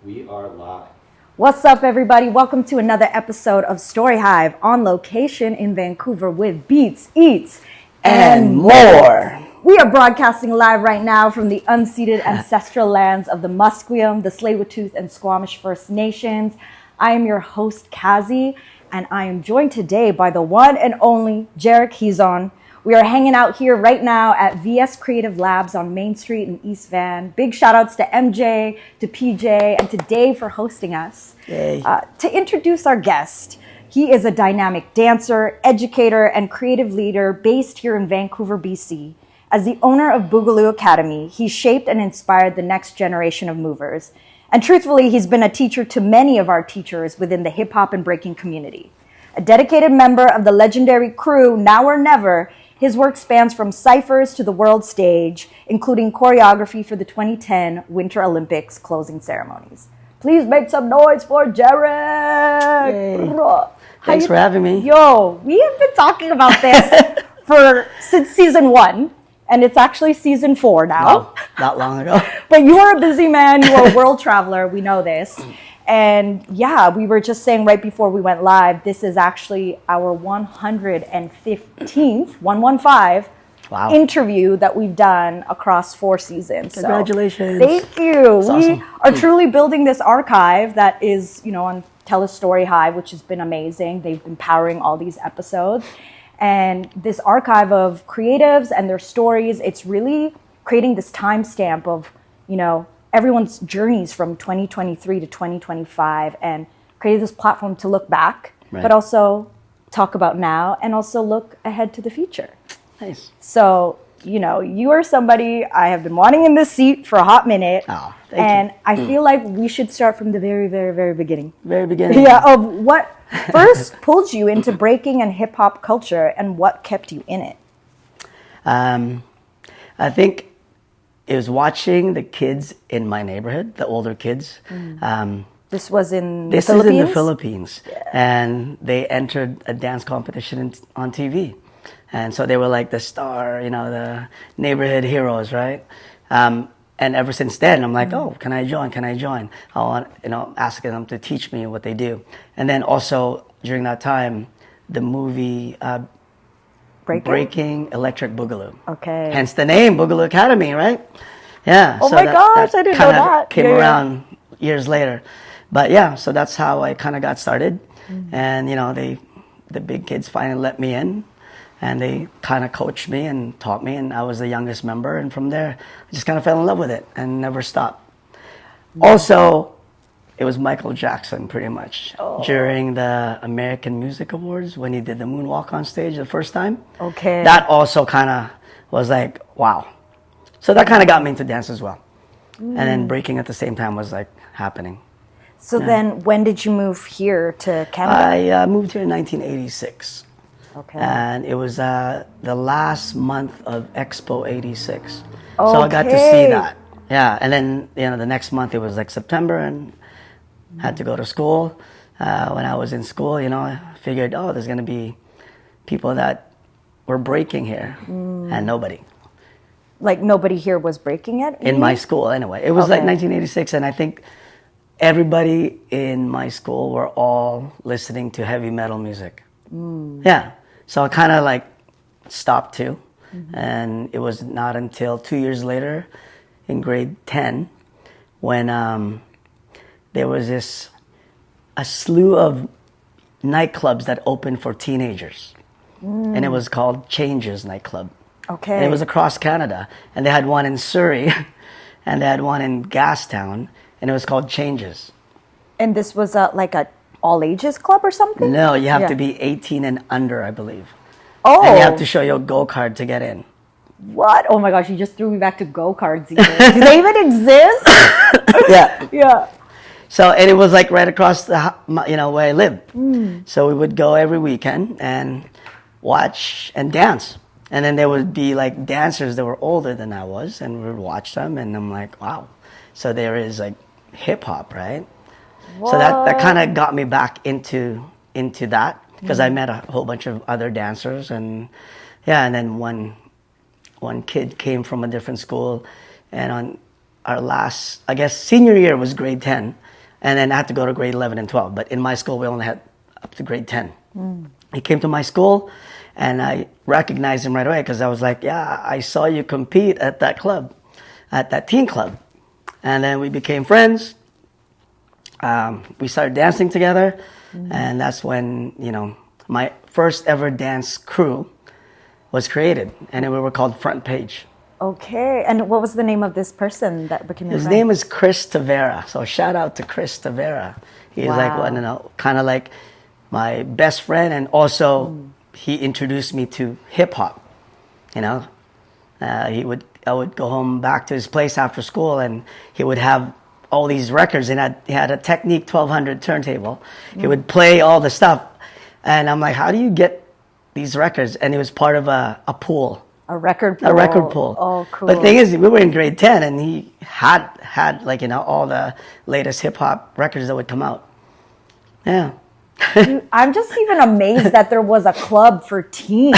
We are live. What's up, everybody? Welcome to another episode of StoryHive on location in Vancouver with beats, eats, and more. We are broadcasting live right now from the unceded ancestral lands of the Musqueam, the Tsleil-Waututh, and Squamish First Nations. I am your host, Kazi, and I am joined today by the one and only Jheric Hizon. We are hanging out here right now at VS Creative Labs on Main Street in East Van. Big shout outs to MJ, to PJ, and to Dave for hosting us. To introduce our guest, he is a dynamic dancer, educator, and creative leader based here in Vancouver, BC. As the owner of Boogaloo Academy, he shaped and inspired the next generation of movers. And truthfully, he's been a teacher to many of our teachers within the hip-hop and breaking community. A dedicated member of the legendary crew Now or Never, his work spans from cyphers to the world stage, including choreography for the 2010 Winter Olympics Closing Ceremonies. Please make some noise for Jheric! Hey. Thanks for having me. Yo, we have been talking about this since season 1, and it's actually season 4 now. Wow, not long ago. But you are a busy man, you are a world traveler, we know this. And yeah, we were just saying right before we went live, this is actually our 115th, 115, interview that we've done across 4 seasons. Congratulations. So, thank you. That's we awesome. are truly building this archive that is, on TELUS STORYHIVE, which has been amazing. They've been powering all these episodes. And this archive of creatives and their stories, it's really creating this timestamp of, everyone's journeys from 2023 to 2025 and create this platform to look back, but also talk about now and also look ahead to the future. Nice. So, you are somebody I have been wanting in this seat for a hot minute. Oh, thank you. I feel like we should start from the very, very, very beginning. Very beginning. Yeah, of what first pulled you into breaking and hip hop culture and what kept you in it? I think it was watching the kids in my neighborhood, the older kids. This was in the This Philippines? is in the Philippines. Yeah. And they entered a dance competition on TV. And so they were like the star, the neighborhood heroes, right? And ever since then, I'm like, oh, can I join? Can I join? I want, asking them to teach me what they do. And then also during that time, the movie Breaking Electric Boogaloo. Okay. Hence the name, Boogaloo Academy, right? Yeah. Oh so my gosh, I didn't know that. Came around years later. But yeah, so that's how I kind of got started. And, the big kids finally let me in. And they kind of coached me and taught me. And I was the youngest member. And from there, I just kind of fell in love with it and never stopped. Also, it was Michael Jackson, pretty much, during the American Music Awards when he did the moonwalk on stage the first time. Okay. That also kind of was like, wow. So that kind of got me into dance as well. And then breaking at the same time was like happening. So then when did you move here to Canada? I moved here in 1986. Okay. And it was the last month of Expo 86. So I got to see that. Yeah. And then, the next month it was like September and had to go to school. When I was in school, I figured, there's going to be people that were breaking here and nobody. Like nobody here was breaking it? In my school, anyway. It was like 1986, and I think everybody in my school were all listening to heavy metal music. Yeah. So I kind of like stopped too. And it was not until 2 years later in grade 10 when there was a slew of nightclubs that opened for teenagers. And it was called Changes Nightclub. Okay. And it was across Canada. And they had one in Surrey and they had one in Gastown, and it was called Changes. And this was like a all ages club or something? No, you have to be 18 and under, I believe. Oh. And you have to show your go-card to get in. What? Oh my gosh, you just threw me back to go-karts even. Do they even exist? Yeah. Yeah. So, and it was like right across the, where I lived. So we would go every weekend and watch and dance. And then there would be like dancers that were older than I was, and we would watch them, and I'm like, wow. So there is like hip hop, right? What? So that kind of got me back into that, because I met a whole bunch of other dancers, and then one kid came from a different school, and on our last, I guess, senior year was grade 10, And then I had to go to grade 11 and 12. But in my school, we only had up to grade 10. He came to my school, and I recognized him right away because I was like, yeah, I saw you compete at that club, at that teen club. And then we became friends. We started dancing together. And that's when, you know, my first ever dance crew was created. And we were called Front Page. Okay. And what was the name of this person that became your His friend? name is Chris Tavera. So shout out to Chris Tavera. He's like, well, I don't know, kind of like my best friend. And also he introduced me to hip hop. You know, I would go home back to his place after school, and he would have all these records, and he had a Technique 1200 turntable. He would play all the stuff. And I'm like, how do you get these records? And it was part of a pool. A record pool. A record pool. Oh, cool. But the thing is, we were in grade 10, and he had like, you know, all the latest hip hop records that would come out. Yeah. Dude, I'm just even amazed that there was a club for teens.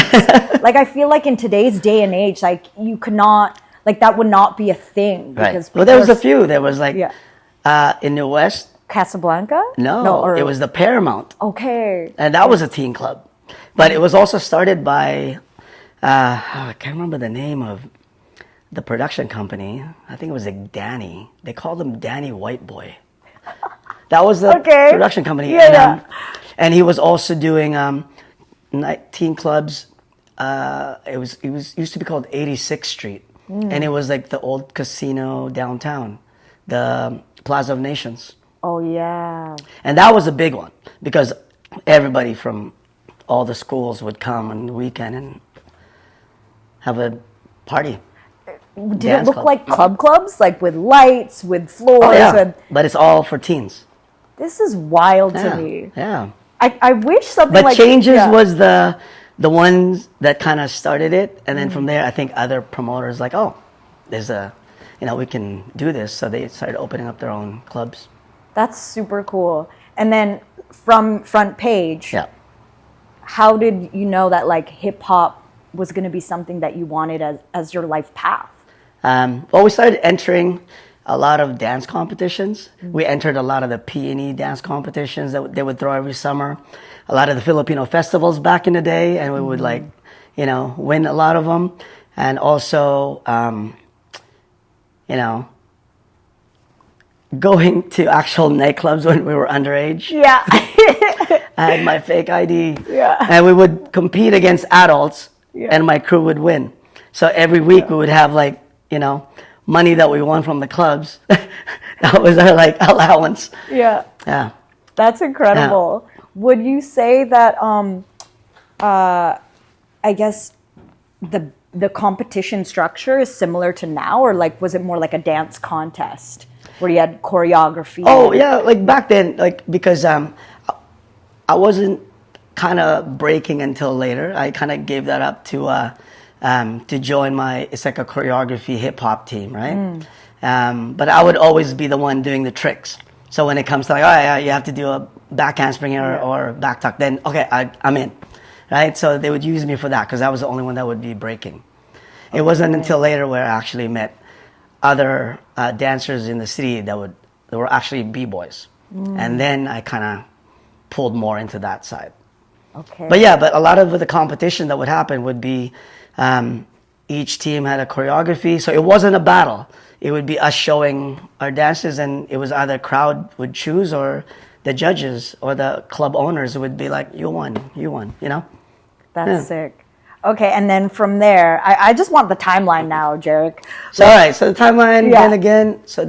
Like, I feel like in today's day and age, like, you could not, like, that would not be a thing. Right. Well, there was a few. There was like, in the West. Casablanca? No, it was the Paramount. Okay. And that was a teen club. But it was also started by, I can't remember the name of the production company. I think it was like Danny. They called him Danny Whiteboy. That was the production company. And he was also doing teen clubs. It was used to be called 86th Street. And it was like the old casino downtown, the Plaza of Nations. Oh, yeah. And that was a big one because everybody from all the schools would come on the weekend and have a party. Did it look like clubs? Like with lights, with floors? Oh, yeah. But it's all for teens. This is wild to me. Yeah. I wish something but like... But Changes was the ones that kind of started it. And then from there, I think other promoters like, oh, there's we can do this. So they started opening up their own clubs. That's super cool. And then from Front Page, how did you know that like hip hop was going to be something that you wanted as your life path? Well, we started entering a lot of dance competitions. We entered a lot of the P&E dance competitions that they would throw every summer. A lot of the Filipino festivals back in the day, and we would win a lot of them. And also, going to actual nightclubs when we were underage. Yeah. I had my fake ID. Yeah. And we would compete against adults, and my crew would win. So every week we would have money that we won from the clubs. That was our allowance. Yeah. Yeah. That's incredible. Yeah. Would you say that I guess the competition structure is similar to now, or like was it more like a dance contest where you had choreography? Oh yeah, like back then, because I wasn't kind of breaking until later. I kind of gave that up to join it's like a choreography hip hop team, right? But I would always be the one doing the tricks. So when it comes to you have to do a back handspring or back tuck, then okay, I'm in, right? So they would use me for that because I was the only one that would be breaking. It wasn't until later where I actually met other dancers in the city that were actually b-boys, and then I kind of pulled more into that side. Okay. But a lot of the competition that would happen would be each team had a choreography, so it wasn't a battle. It would be us showing our dances, and it was either crowd would choose or the judges or the club owners would be like, you won, That's sick. Okay, and then from there, I just want the timeline now, Jheric. So, all right, so the timeline,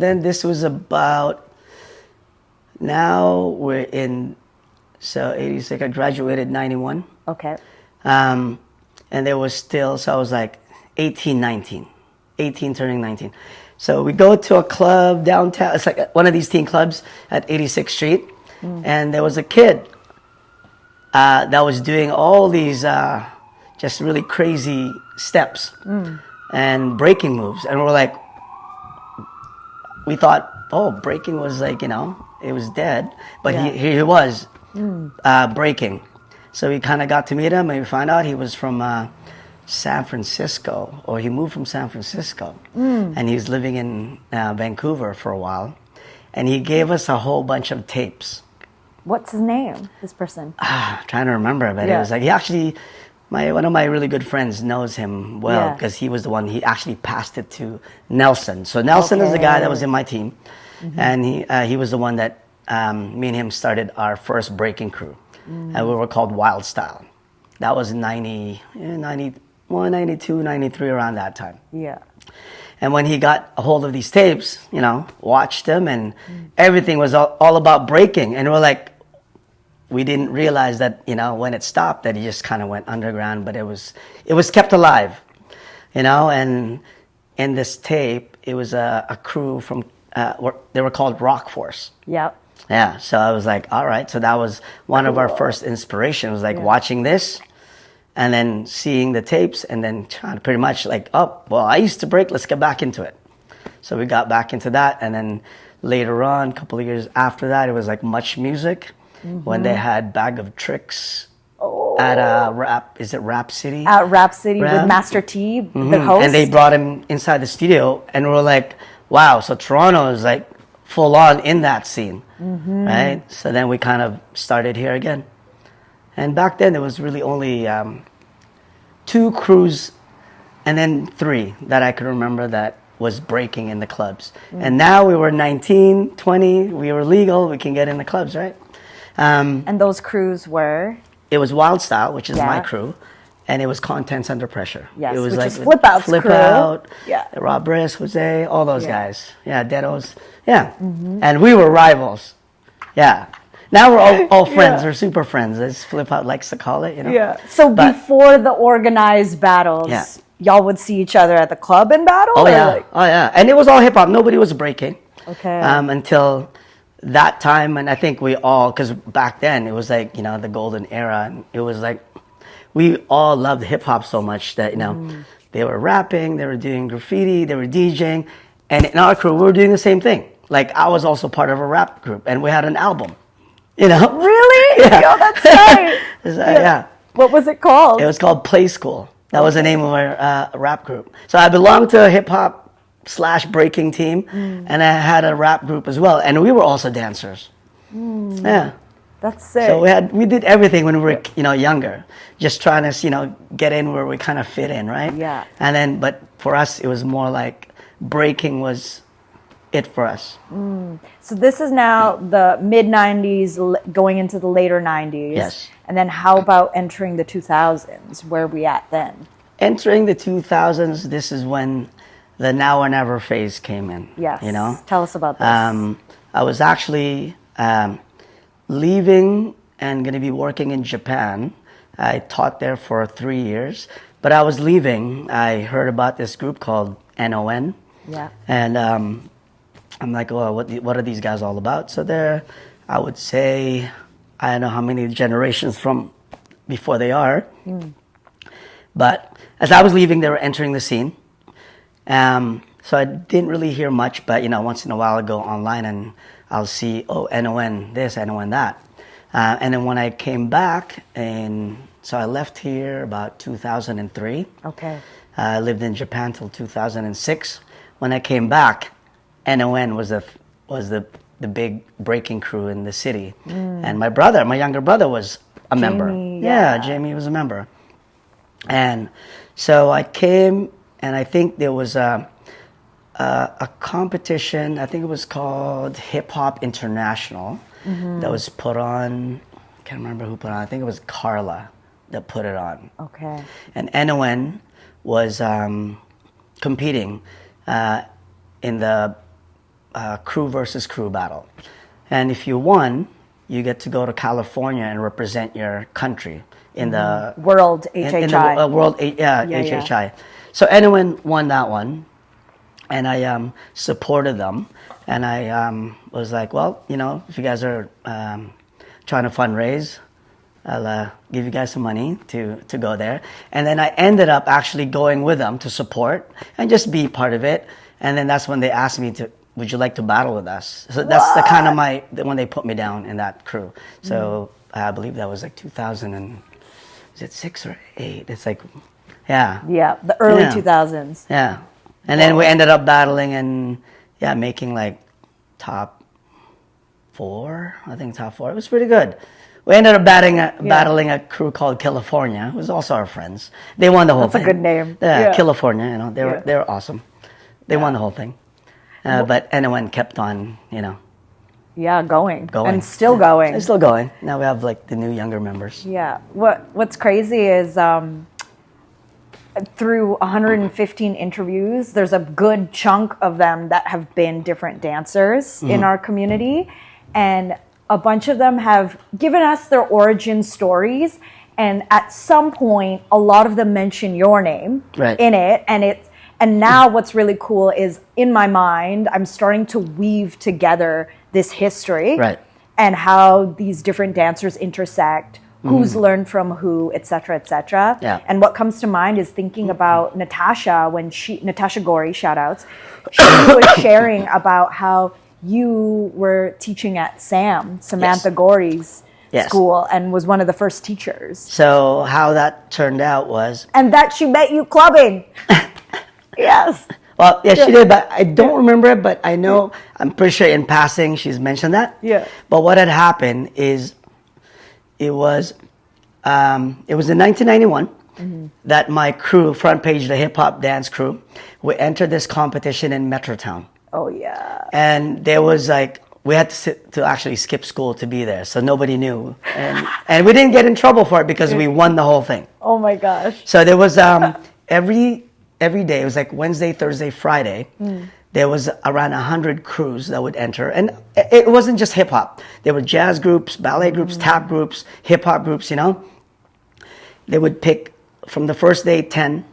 then this was about, now we're in, 86, I graduated 91. Okay. And there was still, so I was like 18 turning 19. So we go to a club downtown, it's like one of these teen clubs at 86th Street, and there was a kid that was doing all these just really crazy steps and breaking moves. And we thought, breaking was it was dead, but he was breaking. So we kind of got to meet him, and we found out he was from San Francisco, or he moved from San Francisco, and he was living in Vancouver for a while. and he gave us a whole bunch of tapes. What's his name, this person? Trying to remember, but it was like, he actually, one of my really good friends knows him well, because he was the one, he actually passed it to Nelson. So Nelson is the guy that was in my team, and he was the one that me and him started our first breaking crew, and we were called Wild Style. That was 91, 92, 93, around that time. Yeah. And when he got a hold of these tapes, you know, watched them, and everything was all about breaking. And we're like, we didn't realize that, you know, when it stopped, that he just kind of went underground, but it was kept alive, you know. And in this tape, it was a crew from, they were called Rock Force. Yep. Yeah, so I was like, all right. So that was one of our first inspirations, was like watching this and then seeing the tapes, and then trying to pretty much like, oh, well, I used to break, let's get back into it. So we got back into that, and then later on, a couple of years after that, it was like Much Music, when they had Bag of Tricks at Rap City? At Rap City with Master T, the host. And they brought him inside the studio, and we were like, wow, so Toronto is like full on in that scene, right? So then we kind of started here again. And back then there was really only 2 crews, and then 3 that I could remember that was breaking in the clubs. And now we were 19, 20, we were legal, we can get in the clubs, right? And those crews were? It was Wild Style, which is my crew, and it was Contents Under Pressure. Yes, it was which like is Flip Out's Flip crew. Out, Yeah. Rob Briss, Jose, all those guys. Yeah, Deados. Yeah. And we were rivals. Yeah. Now we're all friends. We're super friends, as Flip Out likes to call it, you know? Yeah. So before the organized battles, y'all would see each other at the club and battle? Oh, yeah. Oh, yeah. And it was all hip-hop. Nobody was breaking. Okay. Until that time, and I think we all, because back then it was like, you know, the golden era, and it was like, we all loved hip-hop so much that, you know, they were rapping, they were doing graffiti, they were DJing, and in our crew, we were doing the same thing. Like, I was also part of a rap group, and we had an album, you know? Really? Yeah. Yo, that's right. Yeah. What was it called? It was called Play School. That was the name of our rap group. So I belonged to a hip-hop / breaking team, and I had a rap group as well, and we were also dancers. Yeah. That's sick. So we did everything when we were, you know, younger, just trying to, you know, get in where we kind of fit in, right? Yeah. And then, but for us, it was more like breaking was it for us. So this is now the mid-90s going into the later 90s. Yes. And then how about entering the 2000s? Where are we at then? Entering the 2000s, this is when the now or never phase came in. Yes. You know? Tell us about this. I was actually leaving and going to be working in Japan. I taught there for 3 years, but I was leaving. I heard about this group called NON. Yeah. And I'm like, well, what are these guys all about? So they're, I would say, I don't know how many generations from before they are. But as I was leaving, they were entering the scene. So I didn't really hear much, but, you know, once in a while I go online and I'll see, oh, NON this, NON that. And then when I came back, so I left here about 2003. Okay. I lived in Japan till 2006. When I came back, NON was the big breaking crew in the city. And my younger brother was a member. Yeah, Jamie was a member. And so I came, and I think there was a competition. I think it was called Hip Hop International that was put on. I can't remember who put it on. I think it was Carla that put it on. Okay. And NON was competing in the crew versus crew battle. And if you won, you get to go to California and represent your country in the World HHI. in the World HHI. So NON won that one, and I supported them. And I was like, well, you know, if you guys are trying to fundraise, I'll give you guys some money to go there. And then I ended up actually going with them to support and just be part of it. And then that's when they asked me would you like to battle with us? So that's the kind of when they put me down in that crew. So I believe that was like 2006 or 8? It's like, yeah. Yeah, the early 2000s. Yeah. And then we ended up battling and, making like top 4, I think top 4. It was pretty good. We ended up battling a crew called California. It was also our friends. They won the whole thing. That's a good name. Yeah, California, you know, they were awesome. They won the whole thing. But anyone kept on, you know. Yeah, going. And still going. It's still going. Now we have like the new younger members. Yeah. What's crazy is through 115 interviews, there's a good chunk of them that have been different dancers in our community. And a bunch of them have given us their origin stories. And at some point, a lot of them mention your name in it. And now what's really cool is in my mind, I'm starting to weave together this history and how these different dancers intersect, who's learned from who, et cetera, et cetera. Yeah. And what comes to mind is thinking about Natasha, Natasha Gori, shout outs, she was sharing about how you were teaching at Samantha Gori's school and was one of the first teachers. So how that turned out was... And that she met you clubbing. Yes. Well, yeah, she did, but I don't remember it, but I know, I'm pretty sure in passing she's mentioned that. Yeah. But what had happened is it was in 1991 that my crew, Front Page, the hip-hop dance crew, we entered this competition in Metrotown. Oh, yeah. And there was like, we had to actually skip school to be there, so nobody knew. And we didn't get in trouble for it because we won the whole thing. Oh, my gosh. So there was every day, it was like Wednesday, Thursday, Friday, there was around 100 crews that would enter. And it wasn't just hip hop. There were jazz groups, ballet groups, tap groups, hip hop groups, you know. They would pick from the first day 10,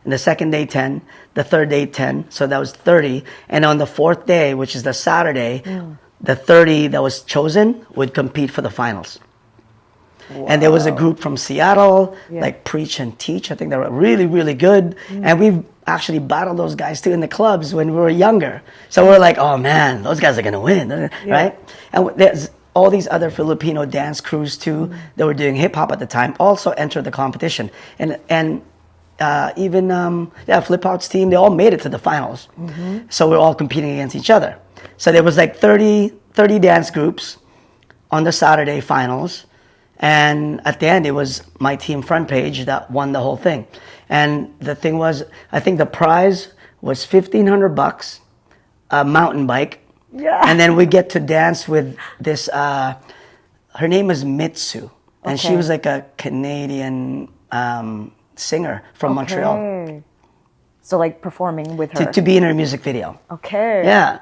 and the second day 10, the third day 10. So that was 30. And on the fourth day, which is the Saturday, the 30 that was chosen would compete for the finals. Wow. And there was a group from Seattle, like Preach and Teach. I think they were really, really good. And we've actually battled those guys too in the clubs when we were younger. So we're like, oh man, those guys are going to win, right? And there's all these other Filipino dance crews too that were doing hip hop at the time also entered the competition. And even Flip Out's team, they all made it to the finals. So we're all competing against each other. So there was like 30 dance groups on the Saturday finals. And at the end, it was my team Front Page that won the whole thing. And the thing was, I think the prize was $1,500, a mountain bike. Yeah. And then we get to dance with this, her name is Mitsu. And she was like a Canadian singer from Montreal. So like performing with her. To be in her music video. Okay. Yeah.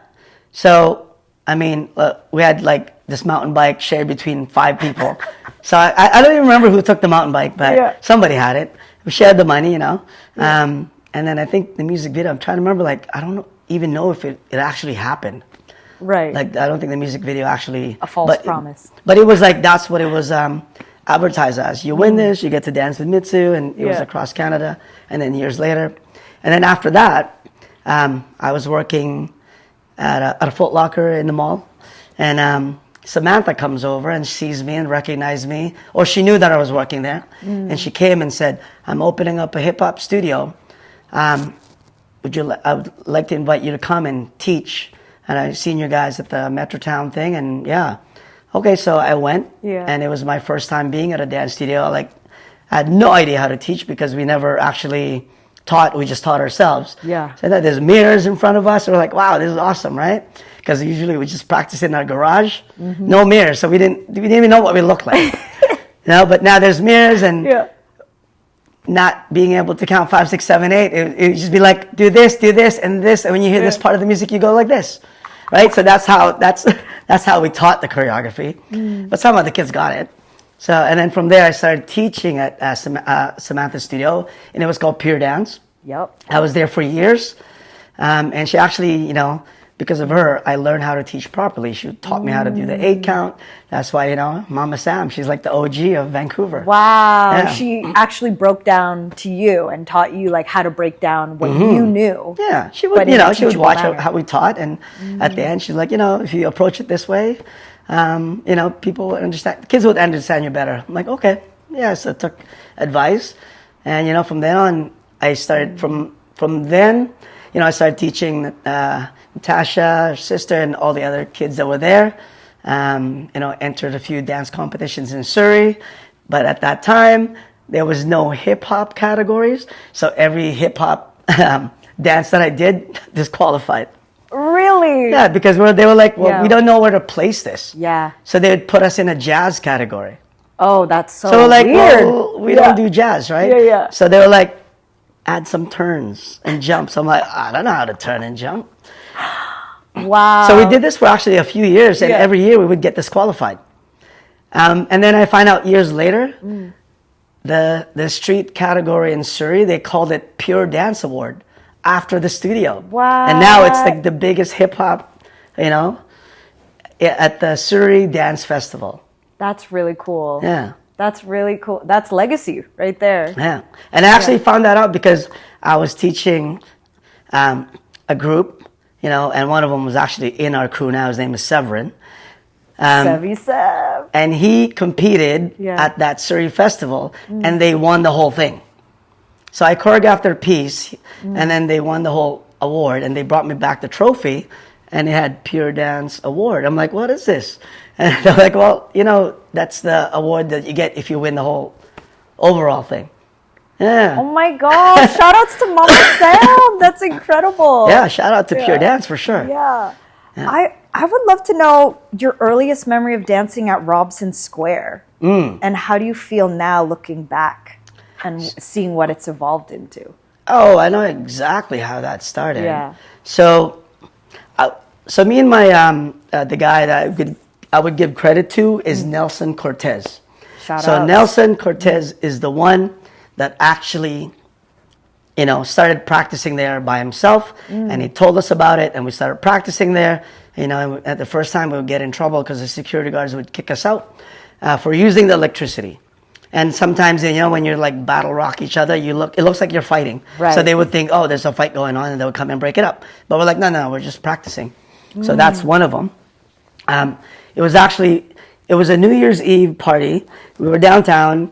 So, I mean, we had like this mountain bike shared between 5 people. So I don't even remember who took the mountain bike, but somebody had it. We shared the money, you know. And then I think the music video, I'm trying to remember, like, I don't even know if it actually happened. Right. Like, I don't think the music video actually... A false promise. But it was like, that's what it was advertised as. You win this, you get to dance with Mitsu, and it was across Canada. And then years later. And then after that, I was working at a Foot Locker in the mall. And Samantha comes over and sees me and recognized me, or she knew that I was working there. And she came and said, I'm opening up a hip-hop studio. I would like to invite you to come and teach. And I've seen you guys at the Metrotown thing, and okay, so I went, and it was my first time being at a dance studio. Like, I had no idea how to teach because we never actually taught, we just taught ourselves. Yeah. So that there's mirrors in front of us, and we're like, wow, this is awesome, right? Because usually we just practice in our garage, no mirrors, so we didn't even know what we looked like. But now there's mirrors, and not being able to count 5, 6, 7, 8, it would just be like, do this, and this, and when you hear this part of the music, you go like this, right? So that's how we taught the choreography. But some of the kids got it. So, and then from there, I started teaching at Samantha's studio, and it was called Pure Dance. Yep. I was there for years, and she actually, because of her, I learned how to teach properly. She taught me how to do the 8 count. That's why, Mama Sam, she's like the OG of Vancouver. Wow. Yeah. She actually broke down to you and taught you like how to break down what you knew. Yeah. She would, she would watch how we taught. And at the end, she's like, if you approach it this way, people would understand. Kids would understand you better. I'm like, okay. Yeah. So I took advice. And, from then on, I started from then, I started teaching Natasha, her sister, and all the other kids that were there. entered a few dance competitions in Surrey. But at that time, there was no hip-hop categories. So every hip-hop dance that I did disqualified. Really? Yeah, because they were like, well, we don't know where to place this. Yeah. So they would put us in a jazz category. Oh, that's so we're like, weird. well, we don't do jazz, right? Yeah. So they were like, add some turns and jumps. I'm like, I don't know how to turn and jump. Wow. So we did this for actually a few years, and every year we would get disqualified. And then I find out years later, the street category in Surrey, they called it Pure Dance Award after the studio. Wow. And now it's like the biggest hip hop, at the Surrey Dance Festival. That's really cool. Yeah. That's really cool. That's legacy right there. Yeah. And I actually found that out because I was teaching a group, and one of them was actually in our crew now. His name is Severin. Sev. And he competed at that Surrey festival, and they won the whole thing. So I choreographed their piece, and then they won the whole award, and they brought me back the trophy, and it had Pure Dance Award. I'm like, what is this? And they're like, well, that's the award that you get if you win the whole overall thing. Yeah. Oh my gosh. Shout outs to Mama Sam. That's incredible. Yeah, shout out to Pure Dance for sure. Yeah. I would love to know your earliest memory of dancing at Robson Square. And how do you feel now looking back and seeing what it's evolved into? Oh, I know exactly how that started. Yeah. So me and my the guy that I would give credit to is Nelson Cortez. Shout out. Nelson Cortez is the one that actually, started practicing there by himself, and he told us about it, and we started practicing there. And at the first time we would get in trouble because the security guards would kick us out for using the electricity. And sometimes, when you're like battle rock each other, it looks like you're fighting. Right. So they would think, oh, there's a fight going on, and they would come and break it up. But we're like, no, we're just practicing. So that's one of them. It was a New Year's Eve party. We were downtown,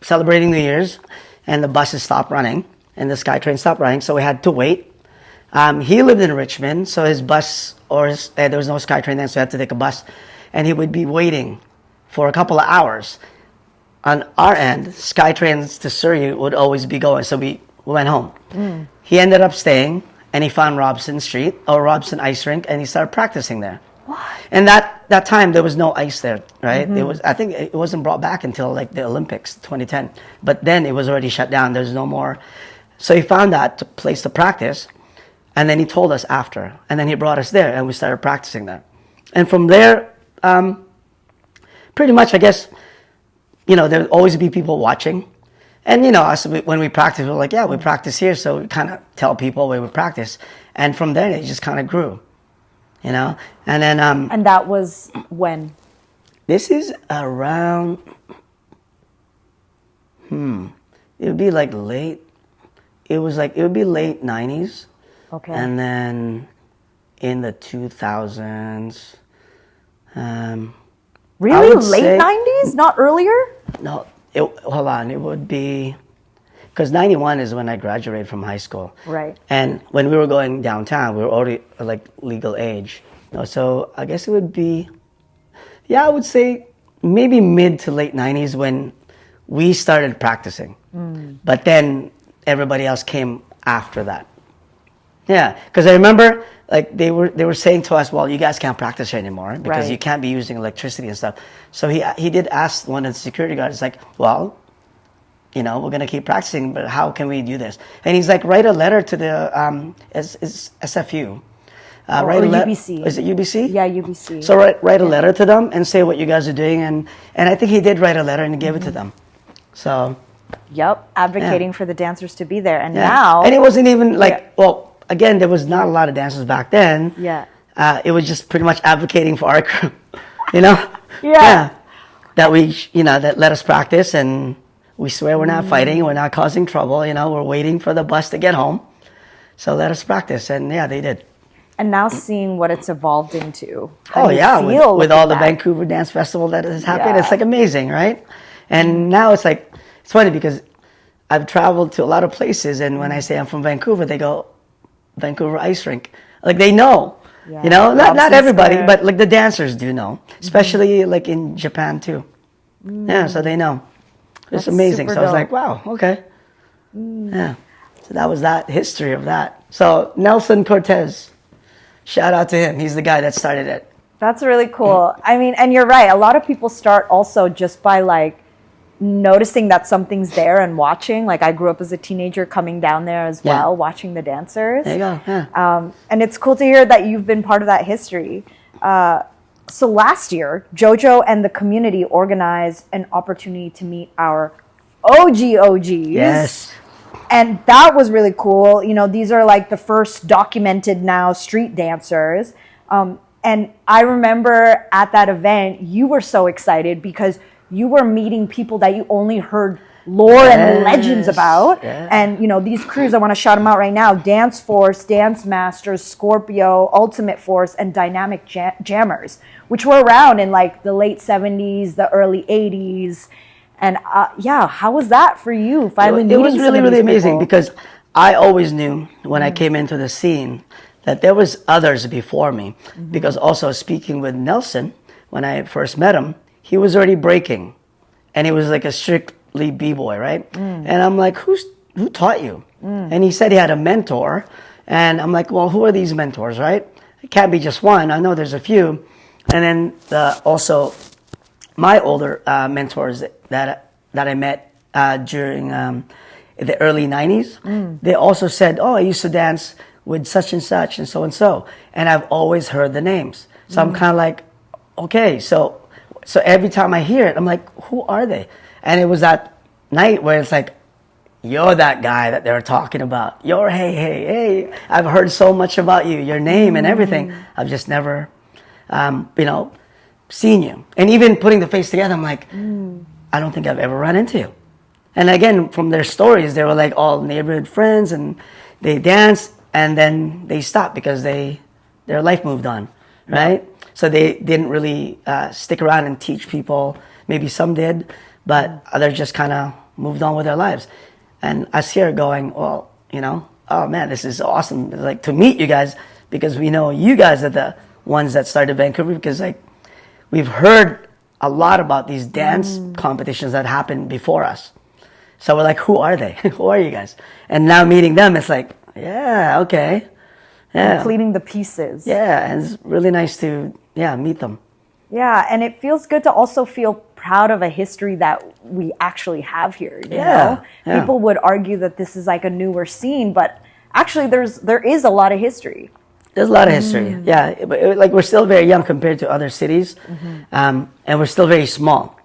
celebrating New Year's, and the buses stopped running, and the SkyTrain stopped running, so we had to wait. He lived in Richmond, so his bus, there was no SkyTrain then, so we had to take a bus, and he would be waiting for a couple of hours. On our end, SkyTrains to Surrey would always be going, so we went home. He ended up staying, and he found Robson Ice Rink, and he started practicing there. What? And that time there was no ice there, right? I think it wasn't brought back until like the Olympics 2010. But then it was already shut down. There's no more. So he found that place to practice, and then he told us after, and then he brought us there, and we started practicing there. And from there, pretty much, I guess, there'll always be people watching. And, us, when we practice, we're like, yeah, we practice here. So we kind of tell people where we practice. And from there, it just kind of grew. And then and that was when? This is around it would be like late, it would be late 90s. Okay. And then in the 2000s, really? Late 90s? Not earlier? No, hold on, it would be, because 91 is when I graduated from high school. Right. And when we were going downtown, we were already like legal age. So I guess it would be, I would say maybe mid to late 90s when we started practicing. But then everybody else came after that. Yeah, because I remember like they were saying to us, well, you guys can't practice here anymore because you can't be using electricity and stuff. So he did ask one of the security guards, like, well, we're going to keep practicing, but how can we do this? And he's like, write a letter to the SFU. Or UBC. Is it UBC? Yeah, UBC. So write a letter to them and say what you guys are doing. And I think he did write a letter and gave it to them. So. Yep, advocating for the dancers to be there. And now. And it wasn't even like, well, again, there was not a lot of dancers back then. Yeah. It was just pretty much advocating for our crew, Yeah. That that let us practice, and we swear we're not fighting, we're not causing trouble, we're waiting for the bus to get home. So let us practice, and they did. And now seeing what it's evolved into. With all the Vancouver Dance Festival that has happened, it's like amazing, right? And now it's like, it's funny because I've traveled to a lot of places, and when I say I'm from Vancouver, they go, Vancouver Ice Rink. Like they know. Yeah. You know, not Robson everybody, Square. but like the dancers do know, especially like in Japan too. Yeah, so they know. It's That's amazing. super So I was dope. like, wow, okay. Yeah. So that was that history of that. So Nelson Cortez, shout out to him. He's the guy that started it. That's really cool. I mean, and you're right. A lot of people start also just by like noticing that something's there and watching. Like I grew up as a teenager coming down there as Yeah. well, watching the dancers. There you go. Yeah. And it's cool to hear that you've been part of that history. So last year, JoJo and the community organized an opportunity to meet our OGs. Yes. And that was really cool. You know, these are like the first documented now street dancers. And I remember at that event, you were so excited because you were meeting people that you only heard lore and legends about. Yeah. And, you know, these crews, I want to shout them out right now: Dance Force, Dance Masters, Scorpio, Ultimate Force, and Dynamic Jammers, which were around in like the late 70s, the early 80s. And yeah, how was that for you? Finally, It was meeting really, some of really these amazing people? because I always knew when I came into the scene that there was others before me. Because also speaking with Nelson, when I first met him, he was already breaking, and he was like a strictly b-boy, right? And I'm like, who taught you? And he said he had a mentor, and I'm like, well, who are these mentors, right? It can't be just one. I know there's a few. And then also my older mentors that I met during the early 90s, they also said, oh, I used to dance with such and such and so, and I've always heard the names. So I'm kind of like, okay, so every time I hear it, I'm like, who are they? And it was that night where it's like, you're that guy that they were talking about. You're, hey, I've heard so much about you, your name and everything. I've just never, seen you. And even putting the face together, I'm like, I don't think I've ever run into you. And again, from their stories, they were like all neighborhood friends, and they danced, and then they stopped because their life moved on, right? So they didn't really stick around and teach people. Maybe some did, but others just kind of moved on with their lives. And us here going, well, oh man, this is awesome. It's like to meet you guys, because we know you guys are the ones that started Vancouver, because like we've heard a lot about these dance competitions that happened before us. So we're like, who are they? Who are you guys? And now meeting them, it's like, yeah, okay. Yeah. Completing the pieces. Yeah, and it's really nice to meet them. Yeah, and it feels good to also feel proud of a history that we actually have here. You Yeah, know? yeah. People would argue that this is like a newer scene, but actually there is a lot of history. There's a lot of history. Yeah, but like we're still very young compared to other cities, and we're still very small.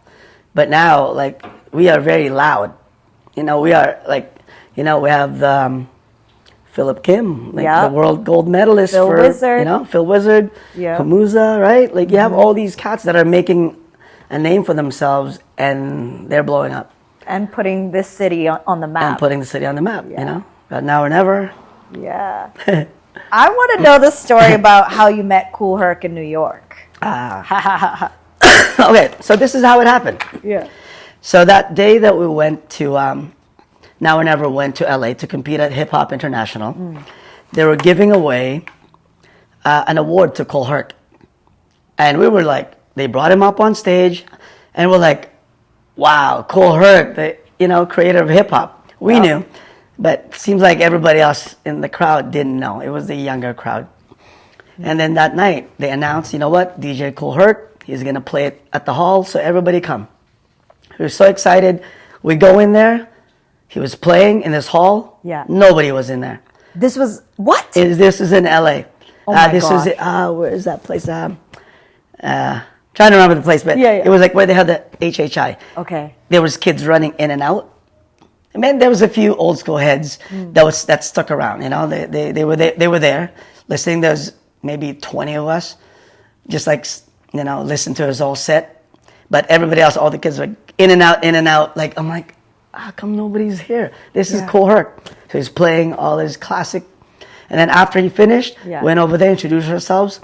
But now, like, we are very loud. We are like, we have Philip Kim, like the world gold medalist Phil for Wizard. Phil Wizard, Yeah. Kamuza, right? Like you have all these cats that are making a name for themselves, and they're blowing up And putting this city on the map. and putting the city on the map. But now or never. Yeah. I want to know the story about how you met Kool Herc in New York. Okay, so this is how it happened. Yeah. So that day that we went to Now or Never went to LA to compete at Hip Hop International, they were giving away an award to Kool Herc. And we were like, they brought him up on stage, and we're like, wow, Kool Herc, the creator of hip hop. We knew, but seems like everybody else in the crowd didn't know. It was the younger crowd. And then that night, they announced, you know what, DJ Kool Herc, he's going to play it at the hall, so everybody come. We were so excited. We go in there. He was playing in this hall. Yeah. Nobody was in there. This was what? This is in LA. Oh my this gosh. is where is that place? Trying to remember the place, but Yeah. it was like where they had the HHI. Okay. There was kids running in and out. I mean, there was a few old school heads that stuck around. They were there listening. There was maybe 20 of us, just like listen to his whole set. But everybody else, all the kids were in and out. Like I'm like, how come nobody's here? This is Kool Herc. So he's playing all his classic. And then after he finished, went over there, introduced ourselves,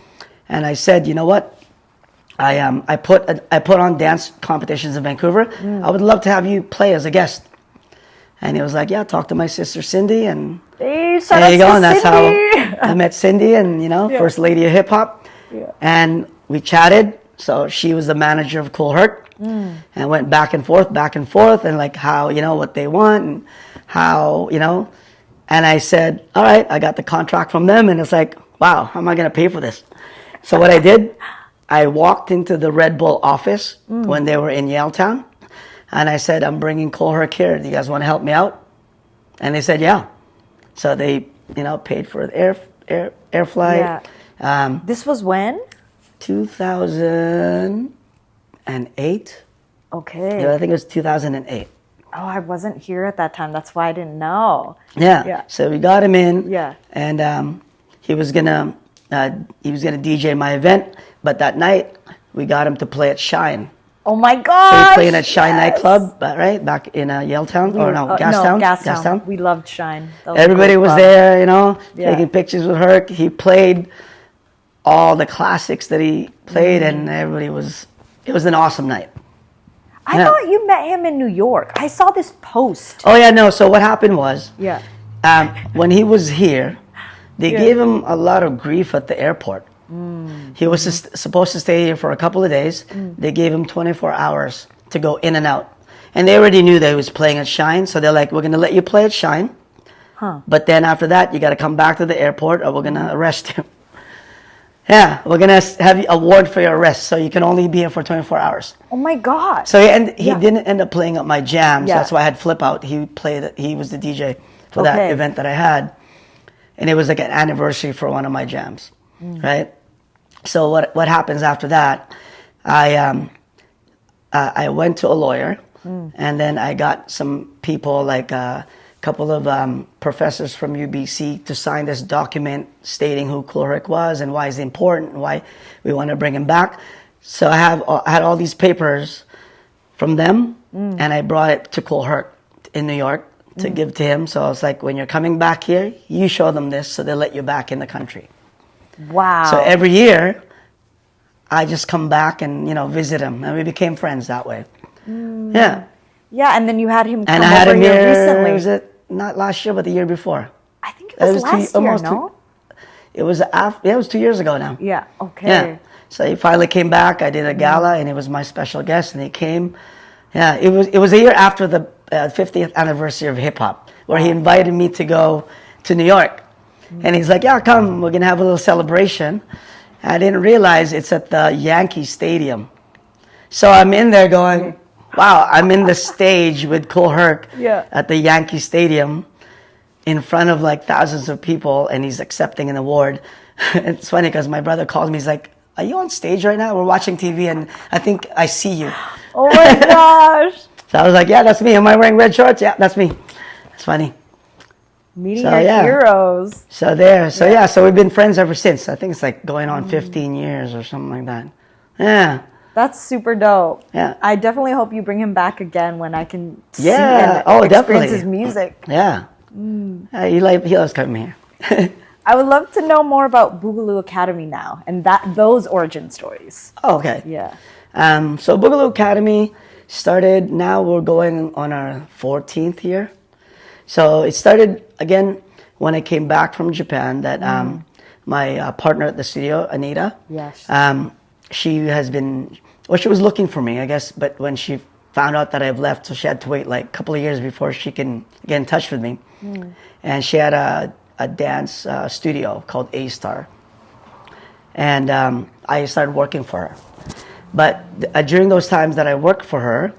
and I said, you know what? I put on dance competitions in Vancouver. I would love to have you play as a guest. And he was like, yeah, talk to my sister Cindy. And Hey, there you go. And that's how Cindy. I met Cindy, and first lady of hip hop. Yeah. And we chatted. So she was the manager of Cool Herc, and went back and forth, and like how, what they want, and how, and I said, all right, I got the contract from them, and it's like, wow, how am I going to pay for this? So what I did, I walked into the Red Bull office when they were in Yaletown, and I said, I'm bringing Cool Herc here. Do you guys want to help me out? And they said, yeah. So they, paid for the air flight. Yeah. This was when? 2008. Okay. Yeah, I think it was 2008. Oh, I wasn't here at that time. That's why I didn't know. Yeah. So we got him in. Yeah. And he was gonna DJ my event, but that night we got him to play at Shine. Oh my So gosh! he's playing at Shine nightclub, right back in Yaletown, Gastown. Gastown. We loved Shine. Everybody was there, taking pictures with her. He played all the classics that he played, and everybody was. It was an awesome night. I thought you met him in New York. I saw this post. Oh yeah, no. So what happened was, Yeah. when he was here, they gave him a lot of grief at the airport. He was supposed to stay here for a couple of days. They gave him 24 hours to go in and out. And they already knew that he was playing at Shine, so they're like, we're going to let you play at Shine. But then after that, you got to come back to the airport or we're going to arrest you. Yeah, we're going to have you a warrant for your arrest, so you can only be here for 24 hours. Oh my God. So he didn't end up playing at my jams. That's why I had Flip Out. He was the DJ for that event that I had. And it was like an anniversary for one of my jams, right? So what happens after that? I went to a lawyer, and then I got some people, like a couple of professors from UBC, to sign this document stating who Cool Herc was and why he's important and why we want to bring him back. So I had all these papers from them, and I brought it to Cool Herc in New York to give to him. So I was like, when you're coming back here, you show them this so they let you back in the country. Wow. So every year, I just come back and, visit him. And we became friends that way. Yeah. Yeah, and then you had him come and I had over him here recently. Was it not last year, but the year before? I think it was last year, no? It was it was 2 years ago now. Yeah, okay. Yeah. So he finally came back. I did a gala, and he was my special guest, and he came. Yeah, it was a year after the 50th anniversary of hip hop, where he invited me to go to New York. And he's like, yeah, come, we're going to have a little celebration. I didn't realize it's at the Yankee Stadium. So I'm in there going, wow, I'm in the stage with Cool Herc at the Yankee Stadium in front of like thousands of people, and he's accepting an award. It's funny because my brother calls me, he's like, are you on stage right now? We're watching TV, and I think I see you. Oh my gosh. So I was like, yeah, that's me. Am I wearing red shorts? Yeah, that's me. It's funny. Meeting your heroes. So we've been friends ever since. I think it's like going on 15 years or something like that. Yeah. That's super dope. Yeah. I definitely hope you bring him back again when I can see and experience definitely. his music. Yeah. He loves coming here. I would love to know more about Boogaloo Academy now and those origin stories. Oh, okay. Yeah. So Boogaloo Academy started, now we're going on our 14th year. So it started, again, when I came back from Japan, that my partner at the studio, Anita, she has been, she was looking for me, I guess, but when she found out that I've left, so she had to wait like a couple of years before she can get in touch with me. And she had a dance studio called A-Star. And I started working for her. But during those times that I worked for her,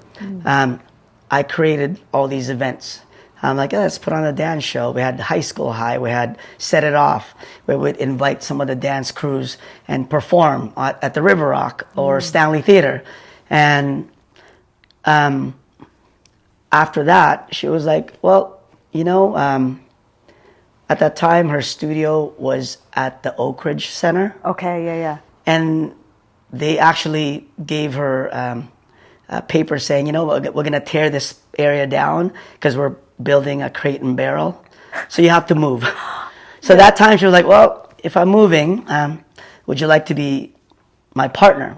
I created all these events. I'm like, let's put on a dance show. We had High School High. We had Set It Off, where we'd invite some of the dance crews and perform at the River Rock or Stanley Theater. And after that, she was like, well, at that time, her studio was at the Oak Ridge Center. Okay, yeah. And they actually gave her a paper saying, we're going to tear this area down because we're building a Crate and Barrel. So you have to move. So that time she was like, well, if I'm moving, would you like to be my partner?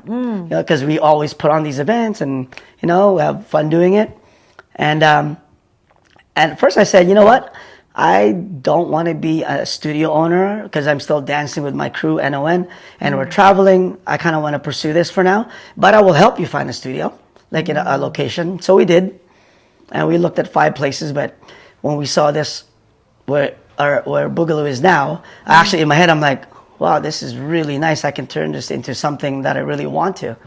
Because we always put on these events and, we have fun doing it. And And at first I said, you know what? I don't want to be a studio owner because I'm still dancing with my crew, NON, and we're traveling. I kind of want to pursue this for now, but I will help you find a studio, like in a location. So we did, and we looked at 5 places, but when we saw this, where Boogaloo is now, actually in my head, I'm like, wow, this is really nice. I can turn this into something that I really want to.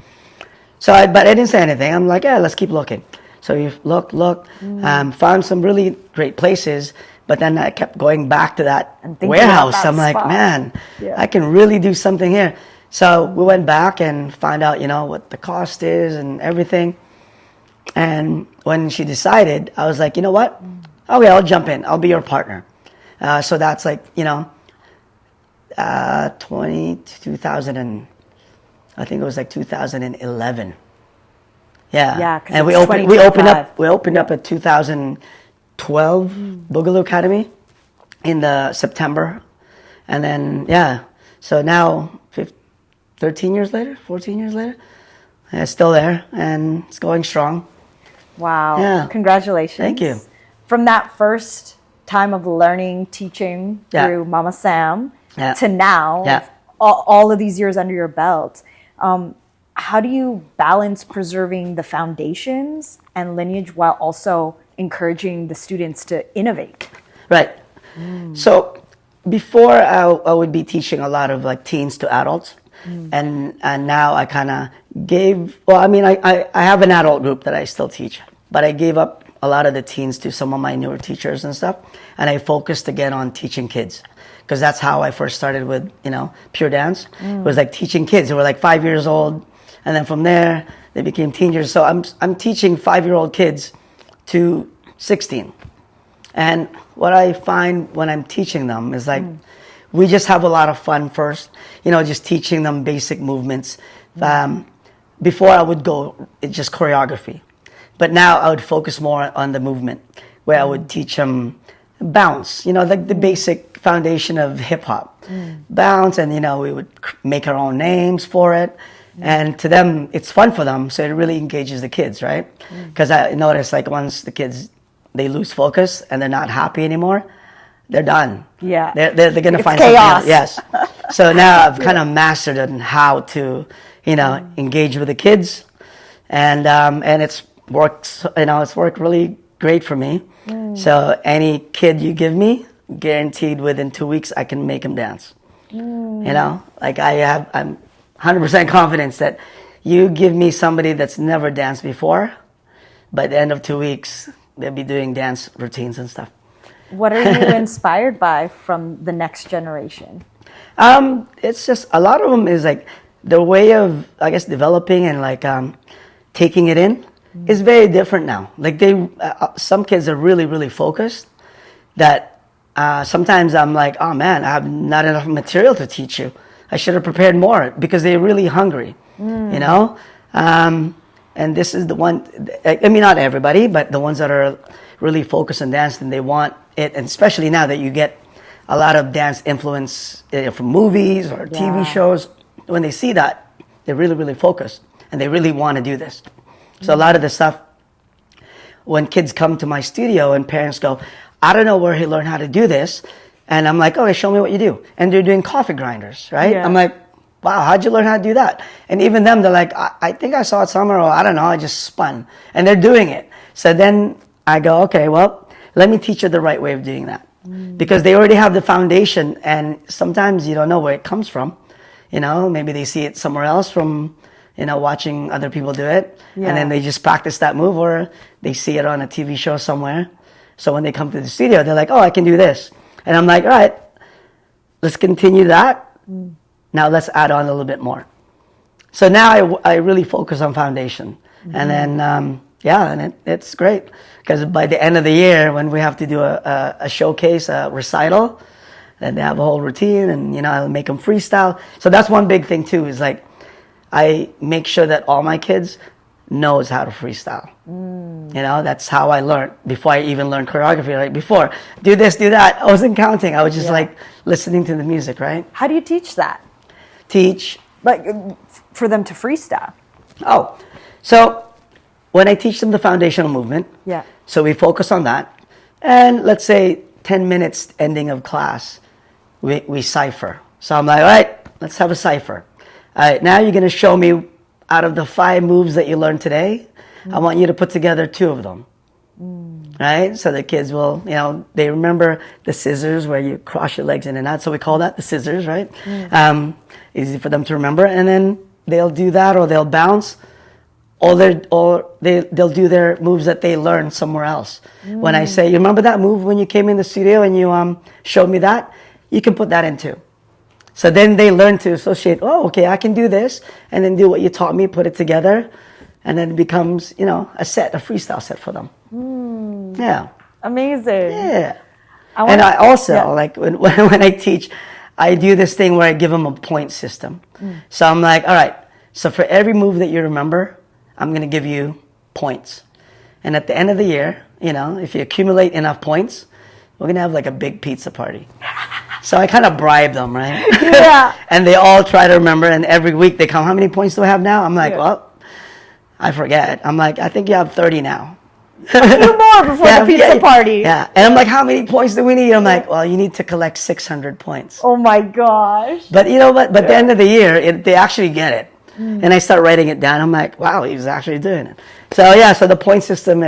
So, but I didn't say anything. I'm like, yeah, let's keep looking. So we looked, found some really great places, but then I kept going back to that warehouse. I'm like, man, I can really do something here. So we went back and found out, what the cost is and everything. And when she decided, I was like, you know what? Okay, I'll jump in. I'll be your partner. So that's like, 2000 and I think it was like 2011. Yeah, and we opened up at 2012 Boogaloo Academy in the September, and then so now 13 years later, 14 years later, it's still there and it's going strong. Wow! Yeah. Congratulations! Thank you. From that first time of learning, teaching through Mama Sam to now, all of these years under your belt. How do you balance preserving the foundations and lineage while also encouraging the students to innovate? Right. So before I would be teaching a lot of like teens to adults, and now I kind of I have an adult group that I still teach, but I gave up a lot of the teens to some of my newer teachers and stuff, and I focused again on teaching kids. Because that's how I first started with, pure dance. It was like teaching kids who were like 5 years old. And then from there, they became teenagers. So I'm teaching 5-year-old kids to 16. And what I find when I'm teaching them is like, we just have a lot of fun first, just teaching them basic movements. Before I would go, it's just choreography. But now I would focus more on the movement, where I would teach them bounce, like the basic foundation of hip hop. Bounce, and we would make our own names for it. And to them, it's fun for them, so it really engages the kids, right? Because I notice, like, once the kids, they lose focus and they're not happy anymore, they're done. Yeah. They're going to find chaos. something else. Yes. So now I've kind of mastered on how to, engage with the kids. And it's worked, it's worked really great for me. So any kid you give me, guaranteed within 2 weeks, I can make them dance. Like I'm 100% confidence that you give me somebody that's never danced before, by the end of 2 weeks, they'll be doing dance routines and stuff. What are you inspired by from the next generation? It's just, a lot of them is like the way of, I guess, developing and like taking it in is very different now. Like some kids are really, really focused that sometimes I'm like, oh man, I have not enough material to teach you. I should have prepared more, because they're really hungry, and this is the one, I mean, not everybody, but the ones that are really focused on dance and they want it, and especially now that you get a lot of dance influence from movies or TV shows, when they see that, they're really, really focused and they really want to do this. So a lot of the stuff, when kids come to my studio and parents go, I don't know where he learned how to do this. And I'm like, okay, show me what you do. And they're doing coffee grinders, right? Yeah. I'm like, wow, how'd you learn how to do that? And even them, they're like, I think I saw it somewhere, or I don't know, I just spun. And they're doing it. So then I go, okay, well, let me teach you the right way of doing that. Because they already have the foundation, and sometimes you don't know where it comes from. Maybe they see it somewhere else from, watching other people do it. Yeah. And then they just practice that move, or they see it on a TV show somewhere. So when they come to the studio, they're like, oh, I can do this. And I'm like, all right, let's continue that. Now let's add on a little bit more. So now I really focus on foundation. And then, and it's great. Because by the end of the year, when we have to do a showcase, a recital, then they have a whole routine, and, I'll make them freestyle. So that's one big thing too, is like, I make sure that all my kids knows how to freestyle. That's how I learned before I even learned choreography. Like before, do this, do that. I wasn't counting. I was just like listening to the music, right? How do you teach that? Like for them to freestyle? Oh, so when I teach them the foundational movement, so we focus on that. And let's say 10 minutes ending of class, we cipher. So I'm like, all right, let's have a cipher. All right, now you're going to show me out of the 5 moves that you learned today, I want you to put together 2 of them. Right? So the kids will, they remember the scissors where you cross your legs in and out. So we call that the scissors, right? Easy for them to remember. And then they'll do that, or they'll bounce, or they'll do their moves that they learned somewhere else. When I say, you remember that move when you came in the studio and you showed me that? You can put that in too. So then they learn to associate, oh, okay, I can do this, and then do what you taught me, put it together, and then it becomes, a set, a freestyle set for them. Yeah. Amazing. Yeah. I also, like, when I teach, I do this thing where I give them a point system. So I'm like, all right, so for every move that you remember, I'm going to give you points. And at the end of the year, if you accumulate enough points, we're going to have like a big pizza party. So I kind of bribe them, right? Yeah. And they all try to remember, and every week they come, how many points do I have now? I'm like, well, I forget. I'm like, I think you have 30 now. A few more before the pizza party. Yeah. And I'm like, how many points do we need? I'm like, well, you need to collect 600 points. Oh my gosh. But you know what? But at the end of the year, they actually get it. And I start writing it down. I'm like, wow, he was actually doing it. So yeah, so the point system,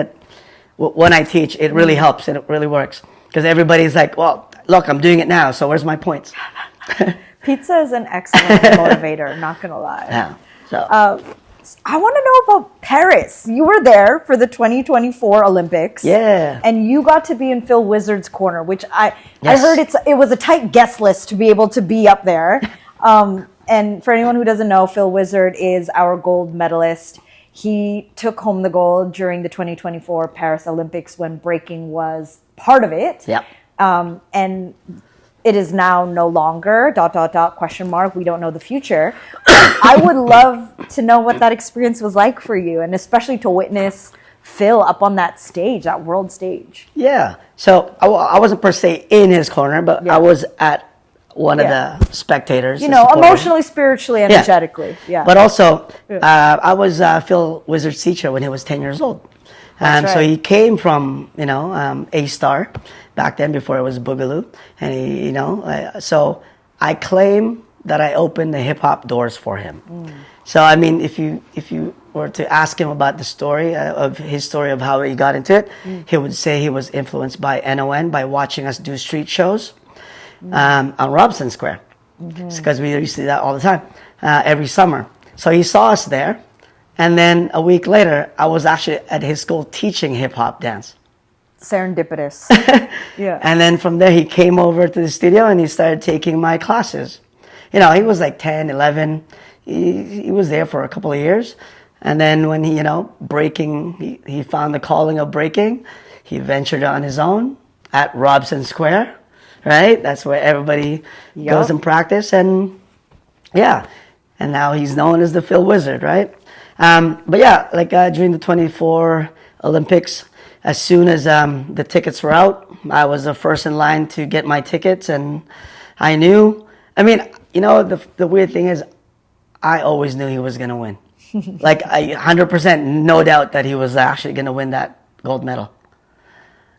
when I teach, it really helps and it really works. Because everybody's like, well, look, I'm doing it now, so where's my points? Pizza is an excellent motivator, not going to lie. Yeah. So I want to know about Paris. You were there for the 2024 Olympics. Yeah. And you got to be in Phil Wizard's corner, which I heard it was a tight guest list to be able to be up there. And for anyone who doesn't know, Phil Wizard is our gold medalist. He took home the gold during the 2024 Paris Olympics when breaking was part of it. Yep. And it is now no longer ... We don't know the future. I would love to know what that experience was like for you, and especially to witness Phil up on that stage, that world stage. Yeah. So I wasn't per se in his corner, but I was at one of the spectators. Emotionally, spiritually, energetically. Yeah. But also, I was Phil Wizard's teacher when he was 10 years old. So he came from, A-Star back then before it was Boogaloo. And so I claim that I opened the hip hop doors for him. So, I mean, if you were to ask him about the story of his story of how he got into it, he would say he was influenced by NON, by watching us do street shows on Robson Square. Because we used to do that all the time, every summer. So he saw us there. And then a week later, I was actually at his school teaching hip-hop dance. Serendipitous. Yeah. And then from there, he came over to the studio and he started taking my classes. He was like 10, 11. He was there for a couple of years. And then when he, breaking, he found the calling of breaking. He ventured on his own at Robson Square, right? That's where everybody goes and practice. And yeah, and now he's known as the Phil Wizard, right? But yeah, like during the 24 Olympics, as soon as the tickets were out, I was the first in line to get my tickets, and I knew. I mean, the weird thing is, I always knew he was going to win. Like 100%, no doubt that he was actually going to win that gold medal.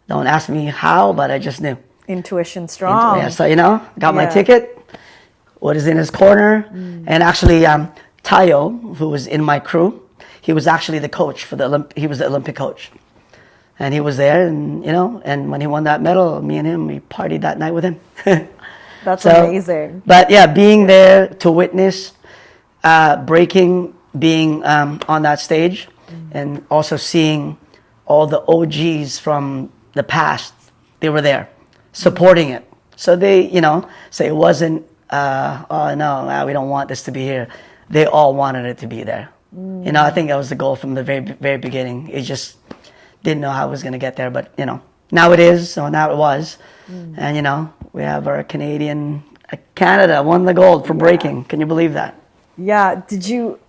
Don't ask me how, but I just knew. Intuition strong. Yeah, so got my ticket. What is in his corner, and actually. Tayo, who was in my crew, he was actually the coach for he was the Olympic coach. And he was there, and and when he won that medal, me and him, we partied that night with him. That's amazing. But yeah, being there to witness breaking, being on that stage, and also seeing all the OGs from the past, they were there supporting it. So they, say it wasn't, oh no, we don't want this to be here. They all wanted it to be there. I think that was the goal from the very, very beginning. It just didn't know how it was going to get there, but now it is. So now it was, and we have our Canada won the gold for breaking. Can you believe that? Yeah. Did you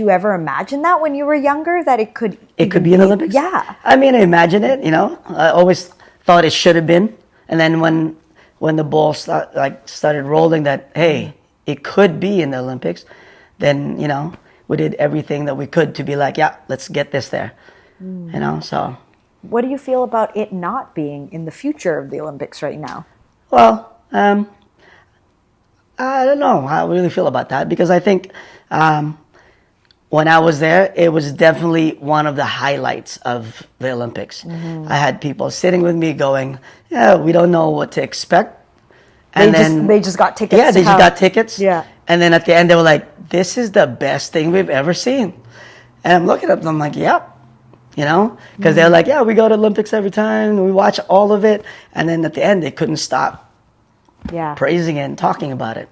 ever imagine that when you were younger, that it could be an Olympics? Yeah. I mean, I imagined it. I always thought it should have been, and then when the ball started rolling, that hey, it could be in the Olympics. Then, we did everything that we could to be like, yeah, let's get this there. So. What do you feel about it not being in the future of the Olympics right now? Well, I don't know how I really feel about that, because I think when I was there, it was definitely one of the highlights of the Olympics. I had people sitting with me going, yeah, we don't know what to expect. And They just got tickets. Yeah, they just got tickets. Yeah. And then at the end, they were like, this is the best thing we've ever seen. And I'm looking at them, I'm like, yep. You know, because they're like, yeah, we go to Olympics every time. We watch all of it. And then at the end, they couldn't stop praising it and talking about it.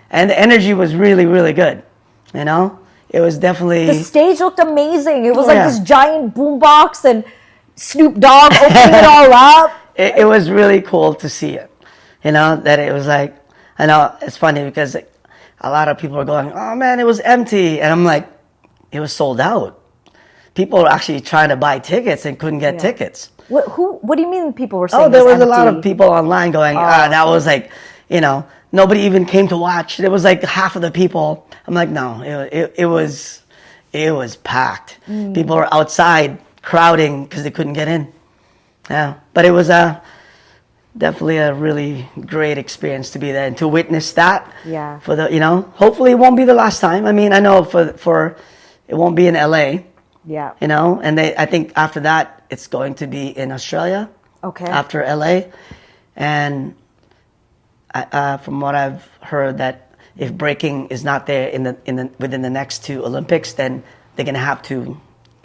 And the energy was really, really good. You know, it was definitely... The stage looked amazing. It was like this giant boombox and Snoop Dogg opening it all up. It was really cool to see it. You know, that it was like, I know it's funny because a lot of people are going, oh man, it was empty. And I'm like, it was sold out. People were actually trying to buy tickets and couldn't get tickets. What do you mean people were saying? Oh, there was empty? A lot of people online going, that was like, you know, nobody even came to watch. There was like half of the people. I'm like, no, it was packed. People were outside crowding because they couldn't get in. Yeah, but it was definitely a really great experience to be there and to witness that. Yeah. For the, you know, hopefully it won't be the last time. I mean, I know for it won't be in LA. Yeah. You know, and I think after that it's going to be in Australia. Okay. After LA, and from what I've heard, that if breaking is not there within the next two Olympics, then they're gonna have to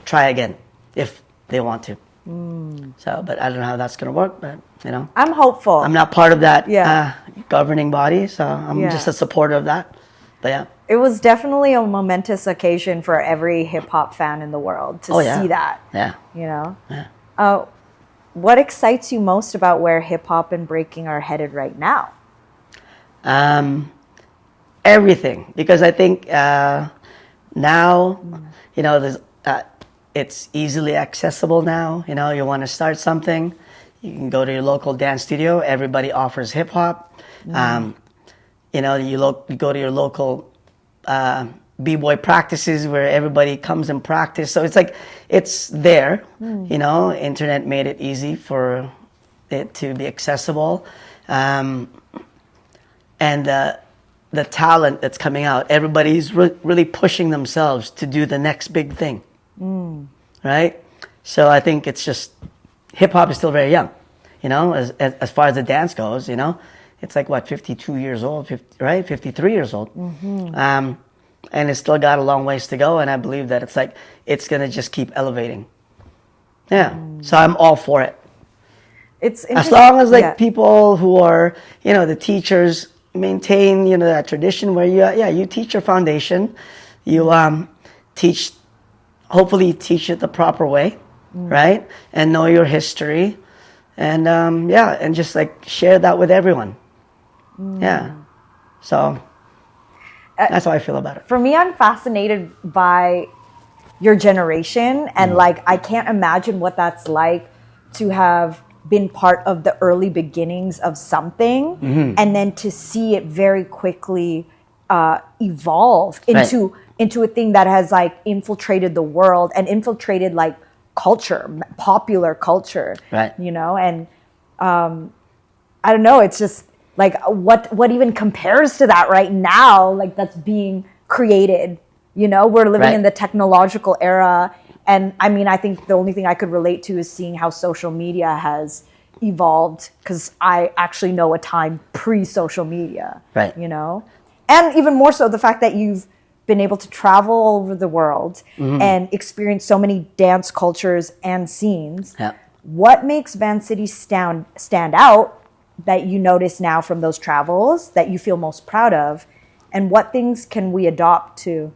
try again if they want to. So, but I don't know how that's gonna work. But you know, I'm hopeful. I'm not part of that governing body, so I'm just a supporter of that. But yeah. It was definitely a momentous occasion for every hip hop fan in the world to see that. Yeah. You know? Yeah. What excites you most about where hip hop and breaking are headed right now? Everything. Because I think now, you know, there's it's easily accessible now. You know, you want to start something, you can go to your local dance studio. Everybody offers hip hop. You know, you go to your local b-boy practices where everybody comes and practice. So it's like, it's there. You know, internet made it easy for it to be accessible. And the talent that's coming out, everybody's really pushing themselves to do the next big thing. Right? So I think it's just, hip-hop is still very young, you know, as far as the dance goes, you know. It's like, what, 52 years old, 53 years old. And it's still got a long ways to go, and I believe that it's going to just keep elevating. Yeah, so I'm all for it. It's as long as people who are, you know, the teachers maintain, you know, that tradition where you teach your foundation, you hopefully teach it the proper way, right? And know your history, and and just like share that with everyone. Yeah, so that's how I feel about it. For me, I'm fascinated by your generation, and like, I can't imagine what that's like to have been part of the early beginnings of something, and then to see it very quickly evolve into a thing that has like infiltrated the world and infiltrated like culture, popular culture, right? You know, and I don't know, it's just like, what even compares to that right now, like, that's being created. You know, we're living in the technological era, and I mean, I think the only thing I could relate to is seeing how social media has evolved, because I actually know a time pre-social media, right? You know, and even more so the fact that you've been able to travel all over the world and experience so many dance cultures and scenes. Yeah. What makes Van City stand out that you notice now from those travels that you feel most proud of, and what things can we adopt to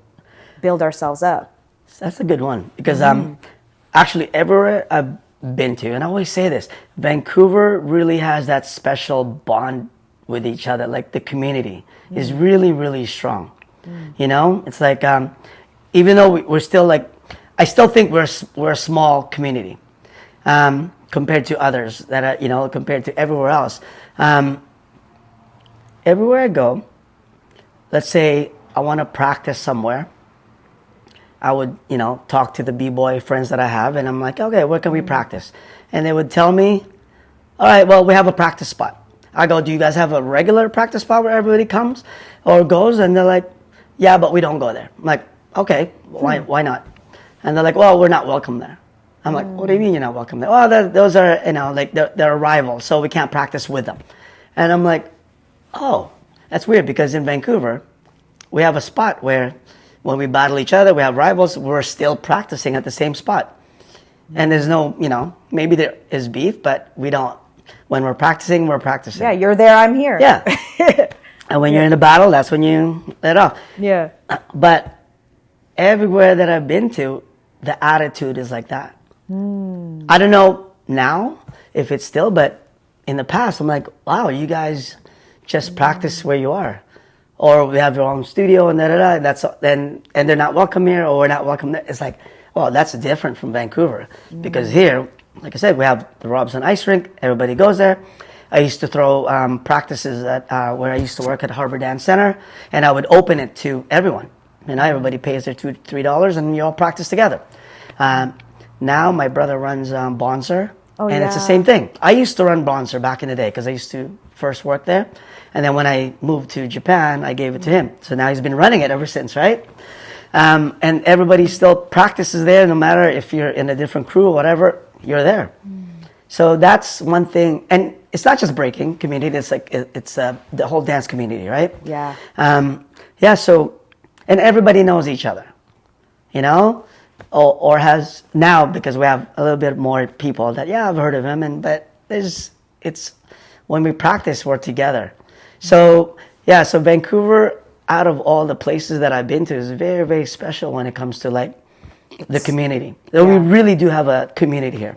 build ourselves up? That's a good one, because actually everywhere I've been to, and I always say this, Vancouver really has that special bond with each other. Like, the community is really, really strong. You know, it's like, even though we're still like, I still think we're a small community compared to others that are, you know, compared to everywhere else. Everywhere I go, let's say I want to practice somewhere, I would, talk to the b-boy friends that I have, and I'm like, okay, where can we practice? And they would tell me, all right, well, we have a practice spot. I go, do you guys have a regular practice spot where everybody comes or goes? And they're like, yeah, but we don't go there. I'm like, okay, why not? And they're like, well, we're not welcome there. I'm like, what do you mean you're not welcome there? Well, those are, like they're rivals, so we can't practice with them. And I'm like, oh, that's weird, because in Vancouver, we have a spot where when we battle each other, we have rivals, we're still practicing at the same spot. And there's no, maybe there is beef, but we don't. When we're practicing, we're practicing. Yeah, you're there, I'm here. Yeah. And when you're in a battle, that's when you let off. Yeah. But everywhere that I've been to, the attitude is like that. I don't know now if it's still, but in the past, I'm like, wow, you guys just practice where you are. Or we have your own studio and and they're not welcome here, or we're not welcome there. It's like, well, that's different from Vancouver. Because here, like I said, we have the Robson Ice Rink. Everybody goes there. I used to throw practices at where I used to work at Harbor Dance Center, and I would open it to everyone. Everybody pays their $2-3, and you all practice together. Now my brother runs Bonser, and it's the same thing. I used to run Bonser back in the day because I used to first work there. And then when I moved to Japan, I gave it to him. So now he's been running it ever since, right? And everybody still practices there, no matter if you're in a different crew or whatever, you're there. So that's one thing. And it's not just breaking community, it's like it's the whole dance community, right? Yeah. So, and everybody knows each other, or has now, because we have a little bit more people that, I've heard of him, but it's when we practice, we're together. So, so Vancouver, out of all the places that I've been to, is very, very special when it comes to like the community. We really do have a community here,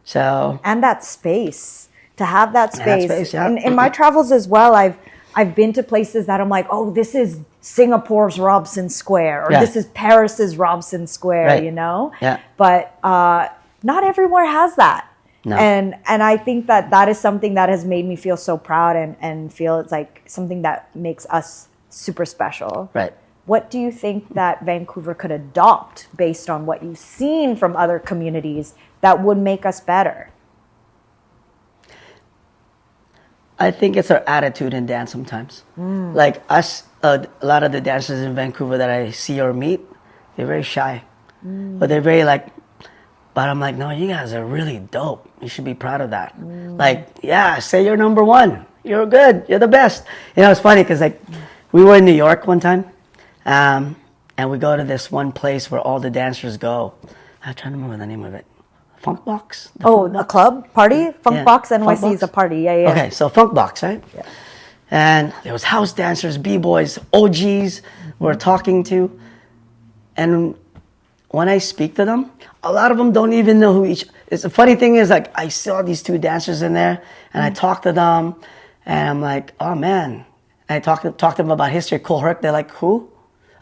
So, and that space, to have that space. Yeah. In my travels as well, I've been to places that I'm like, oh, this is Singapore's Robson Square, or this is Paris's Robson Square, right. Yeah. But not everywhere has that. No. And I think that is something that has made me feel so proud and feel it's like something that makes us super special. Right. What do you think that Vancouver could adopt based on what you've seen from other communities that would make us better? I think it's our attitude in dance sometimes. Like us, a lot of the dancers in Vancouver that I see or meet, they're very shy. But they're very but I'm like, no, you guys are really dope. You should be proud of that. Say you're number one. You're good. You're the best. It's funny because we were in New York one time, and we go to this one place where all the dancers go. I'm trying to remember the name of it. Funk Box? A club party? Funk Box NYC is a party. Yeah. Okay, so Funk Box, right? Yeah. And there was house dancers, b-boys, OGs we're talking to. And when I speak to them, a lot of them don't even know who it's the funny thing is, I saw these two dancers in there, and I talked to them, and I'm like, oh man. And I talked to them about history. Cool Herc, they're like, who?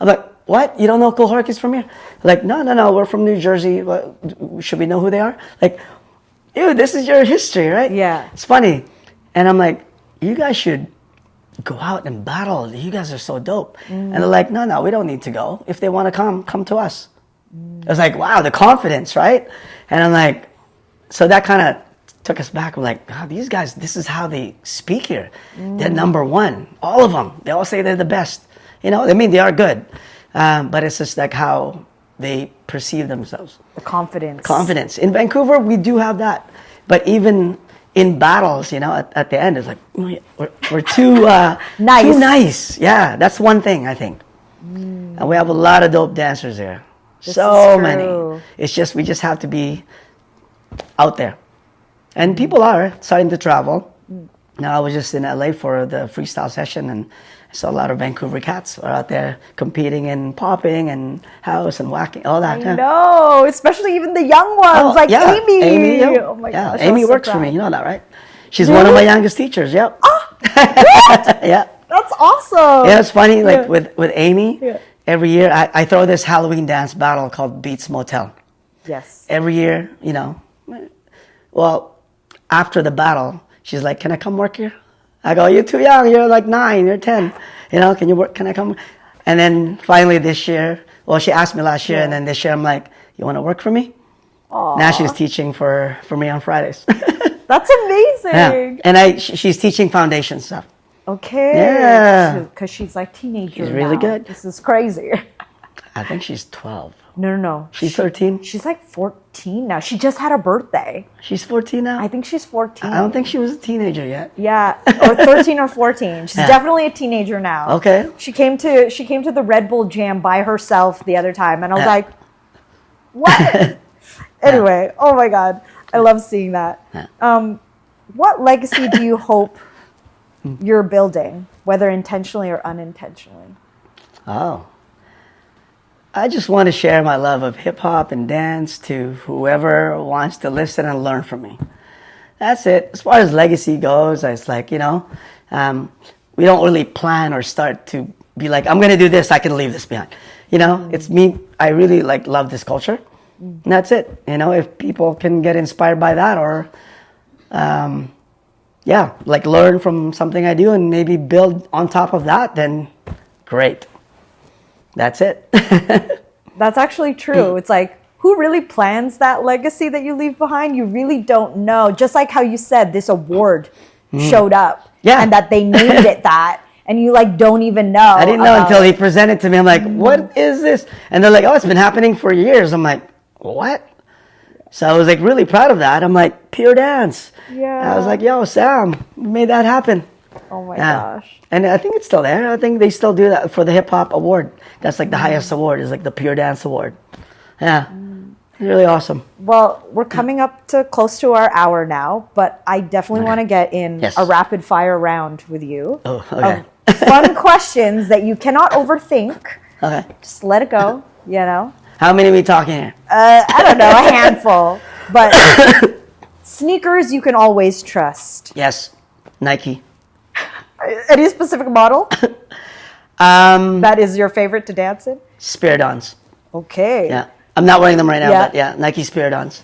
I'm like, what? You don't know Cool Herc is from here? They're like, no, we're from New Jersey. Should we know who they are? Like, dude, this is your history, right? Yeah. It's funny. And I'm like, you guys should go out and battle. You guys are so dope. And they're like, no, we don't need to go. If they want to come to us. I was like, wow, the confidence, right? And I'm like, so that kind of took us back. I'm like, wow, these guys, this is how they speak here. They're number one. All of them. They all say they're the best. They are good. But it's just like how they perceive themselves. The confidence. Confidence. In Vancouver, we do have that. But even in battles, at the end, it's like, we're too nice. Too nice. Yeah, that's one thing, I think. And we have a lot of dope dancers here. So many. It's just, we just have to be out there. And people are starting to travel. Now, I was just in LA for the freestyle session, and I saw a lot of Vancouver cats are out there competing in popping and house and whacking, all that. I know, especially even the young ones, Amy. Amy, oh my gosh. Amy works for me, you know that, right? She's one of my youngest teachers, yep. Oh, what? Yeah. That's awesome. Yeah, it's funny, with Amy, every year I throw this Halloween dance battle called Beats Motel. Yes. Every year, well, after the battle, she's like, can I come work here? I go, you're too young. You're like 9, you're 10. Can you work? Can I come? And then finally this year, Well, she asked me last year, and then this year I'm like, you want to work for me? Aww. Now she's teaching for me on Fridays. That's amazing. Yeah. And she's teaching foundation stuff. Okay. Yeah. Because she's like teenager She's really now. good. This is crazy. I think she's 12. No. She's 13? She's like 14 now. She just had a birthday. She's 14 now? I think she's 14. I don't think she was a teenager yet. Yeah, or 13 or 14. She's definitely a teenager now. Okay. She came to the Red Bull Jam by herself the other time, and I was like, what? Anyway, oh my God. I love seeing that. What legacy do you hope you're building, whether intentionally or unintentionally? Oh. I just want to share my love of hip hop and dance to whoever wants to listen and learn from me. That's it. As far as legacy goes, it's like, we don't really plan or start to be like, I'm going to do this, I can leave this behind. It's me. I really love this culture. And that's it. If people can get inspired by that or, learn from something I do and maybe build on top of that, then great. That's it. That's actually true. It's like, who really plans that legacy that you leave behind? You really don't know. Just like how you said this award showed up and that they named it that. And you don't even know. I didn't know until he presented to me. I'm like, what is this? And they're like, oh, it's been happening for years. I'm like, what? So I was really proud of that. I'm like, pure dance. Yeah. And I was like, yo, Sam, we made that happen. Oh my gosh. And I think it's still there. I think they still do that for the hip hop award. That's the highest award is the pure dance award. Yeah. It's really awesome. Well, we're coming up to close to our hour now, but I definitely want to get in a rapid fire round with you. Oh, okay. Fun questions that you cannot overthink. Okay. Just let it go, How many are we talking here? I don't know, a handful. But sneakers you can always trust. Yes. Nike. Any specific model? That is your favorite to dance in? Spiridons. Okay. Yeah. I'm not wearing them right now, but yeah, Nike Spiridons.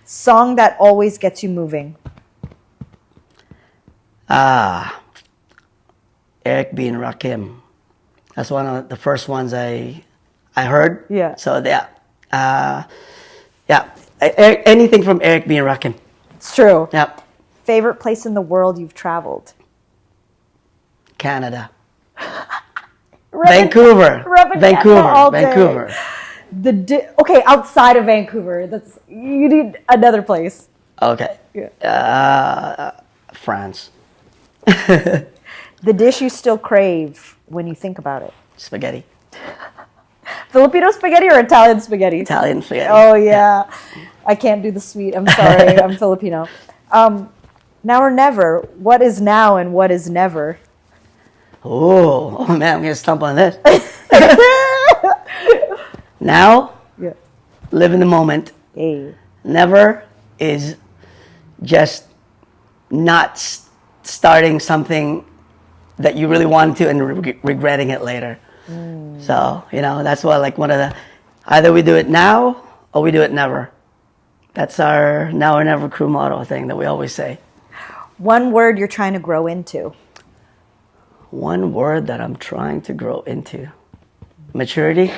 Song that always gets you moving. Eric B. and Rakim. That's one of the first ones I heard. Yeah. So anything from Eric B. and Rakim. It's true. Yeah. Favorite place in the world you've traveled? Canada. Vancouver. Vancouver. Okay, outside of Vancouver. You need another place. Okay. Yeah. France. The dish you still crave when you think about it? Spaghetti. Filipino spaghetti or Italian spaghetti? Italian spaghetti. Oh, yeah. I can't do the sweet. I'm sorry. I'm Filipino. Now or never. What is now and what is never? Oh man, I'm going to stump on this. Now, live in the moment. Hey. Never is just not starting something that you really wanted to and regretting it later. So, that's what one of the, either we do it now or we do it never. That's our now or never crew motto thing that we always say. One word you're trying to grow into. One word that I'm trying to grow into. Maturity.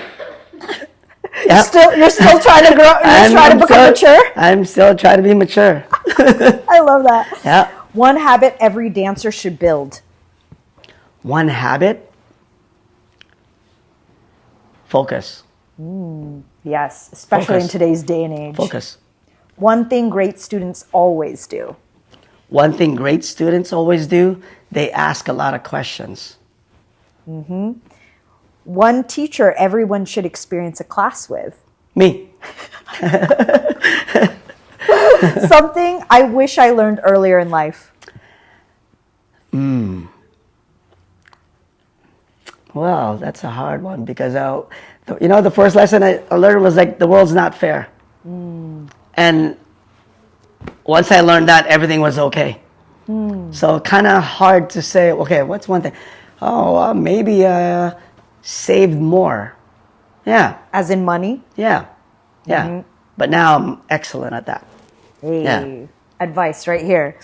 Yep. You're still trying to grow. You're trying to become mature. I'm still trying to be mature. I love that. Yeah. One habit every dancer should build. One habit. Focus. Yes, especially in today's day and age. Focus. One thing great students always do. One thing great students always do, they ask a lot of questions. One teacher everyone should experience a class with. Me. Something I wish I learned earlier in life. Well, that's a hard one because, the first lesson I learned was the world's not fair. And once I learned that, everything was okay. So kind of hard to say, okay, what's one thing? Oh, maybe saved more. Yeah. As in money? Yeah. Yeah. But now I'm excellent at that. Hey. Yeah. Advice right here.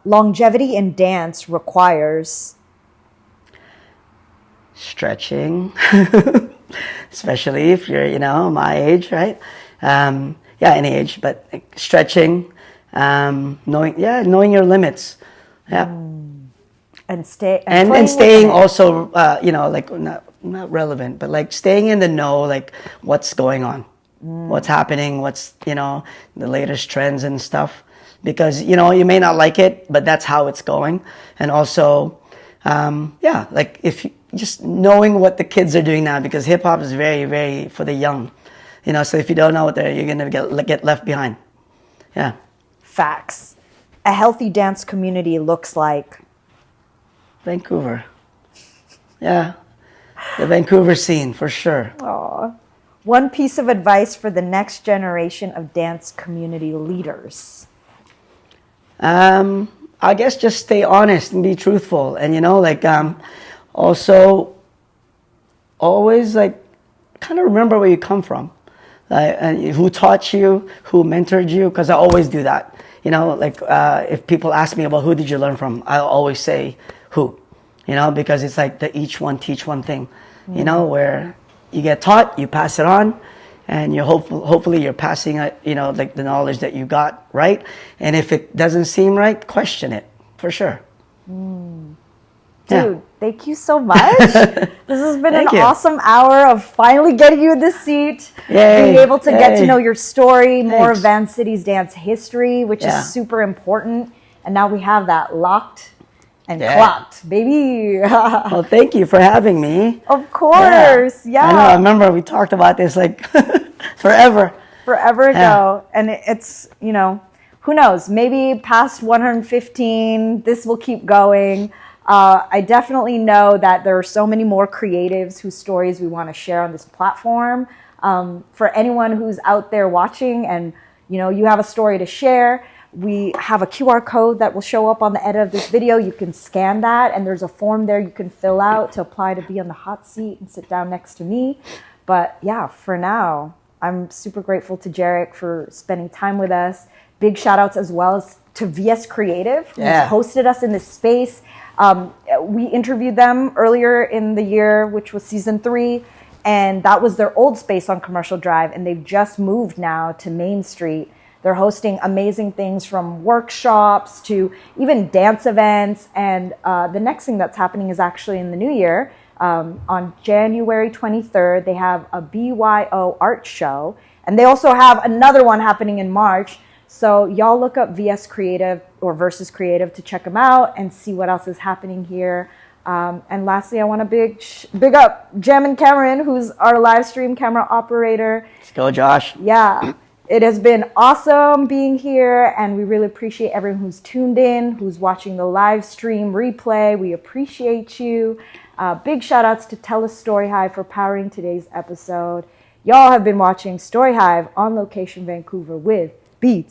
Longevity in dance requires... Stretching. especially if you're, my age, right? Yeah, any age, but like, stretching, knowing your limits. Yeah. And staying also, like not relevant, but like staying in the know, like what's going on, what's happening, what's, the latest trends and stuff, because, you may not like it, but that's how it's going. And also, like if you, just knowing what the kids are doing now, because hip hop is very, very for the young, so if you don't know what you're going to get left behind. Yeah. Facts. A healthy dance community looks like Vancouver. Yeah. The Vancouver scene, for sure. Aww. One piece of advice for the next generation of dance community leaders. I guess just stay honest and be truthful. And, also always, kind of remember where you come from. And who taught you, who mentored you, because I always do that. If people ask me about who did you learn from, I'll always say who, because it's like the each one teach one thing, where you get taught, you pass it on, and you're hopefully you're passing it, the knowledge that you got right. And if it doesn't seem right, question it, for sure. Dude, thank you so much. This has been an you. awesome hour of finally getting you in the seat. Yay. Being able to get to know your story, more of Thanks. Van City's dance history, which is super important. And now we have that locked and clocked, baby. Well, thank you for having me. Of course, yeah. I know, I remember we talked about this forever. Forever ago. And it's, who knows, maybe past 115, this will keep going. I definitely know that there are so many more creatives whose stories we want to share on this platform. For anyone who's out there watching and, you have a story to share, we have a QR code that will show up on the edit of this video. You can scan that, and there's a form there you can fill out to apply to be on the hot seat and sit down next to me. But yeah, for now, I'm super grateful to Jheric for spending time with us. Big shout outs as well as to VS Creative, who's hosted us in this space. We interviewed them earlier in the year, which was season 3, and that was their old space on Commercial Drive, and they've just moved now to Main Street. They're hosting amazing things from workshops to even dance events, and the next thing that's happening is actually in the new year. On January 23rd, they have a BYO art show, and they also have another one happening in March. So y'all look up VS Creative or Versus Creative to check them out and see what else is happening here. And lastly, I want to big up Jem and Cameron, who's our live stream camera operator. Let's go, Josh. Yeah, it has been awesome being here, and we really appreciate everyone who's tuned in, who's watching the live stream replay. We appreciate you. Big shout outs to TELUS STORYHIVE for powering today's episode. Y'all have been watching StoryHive on Location Vancouver with Beats.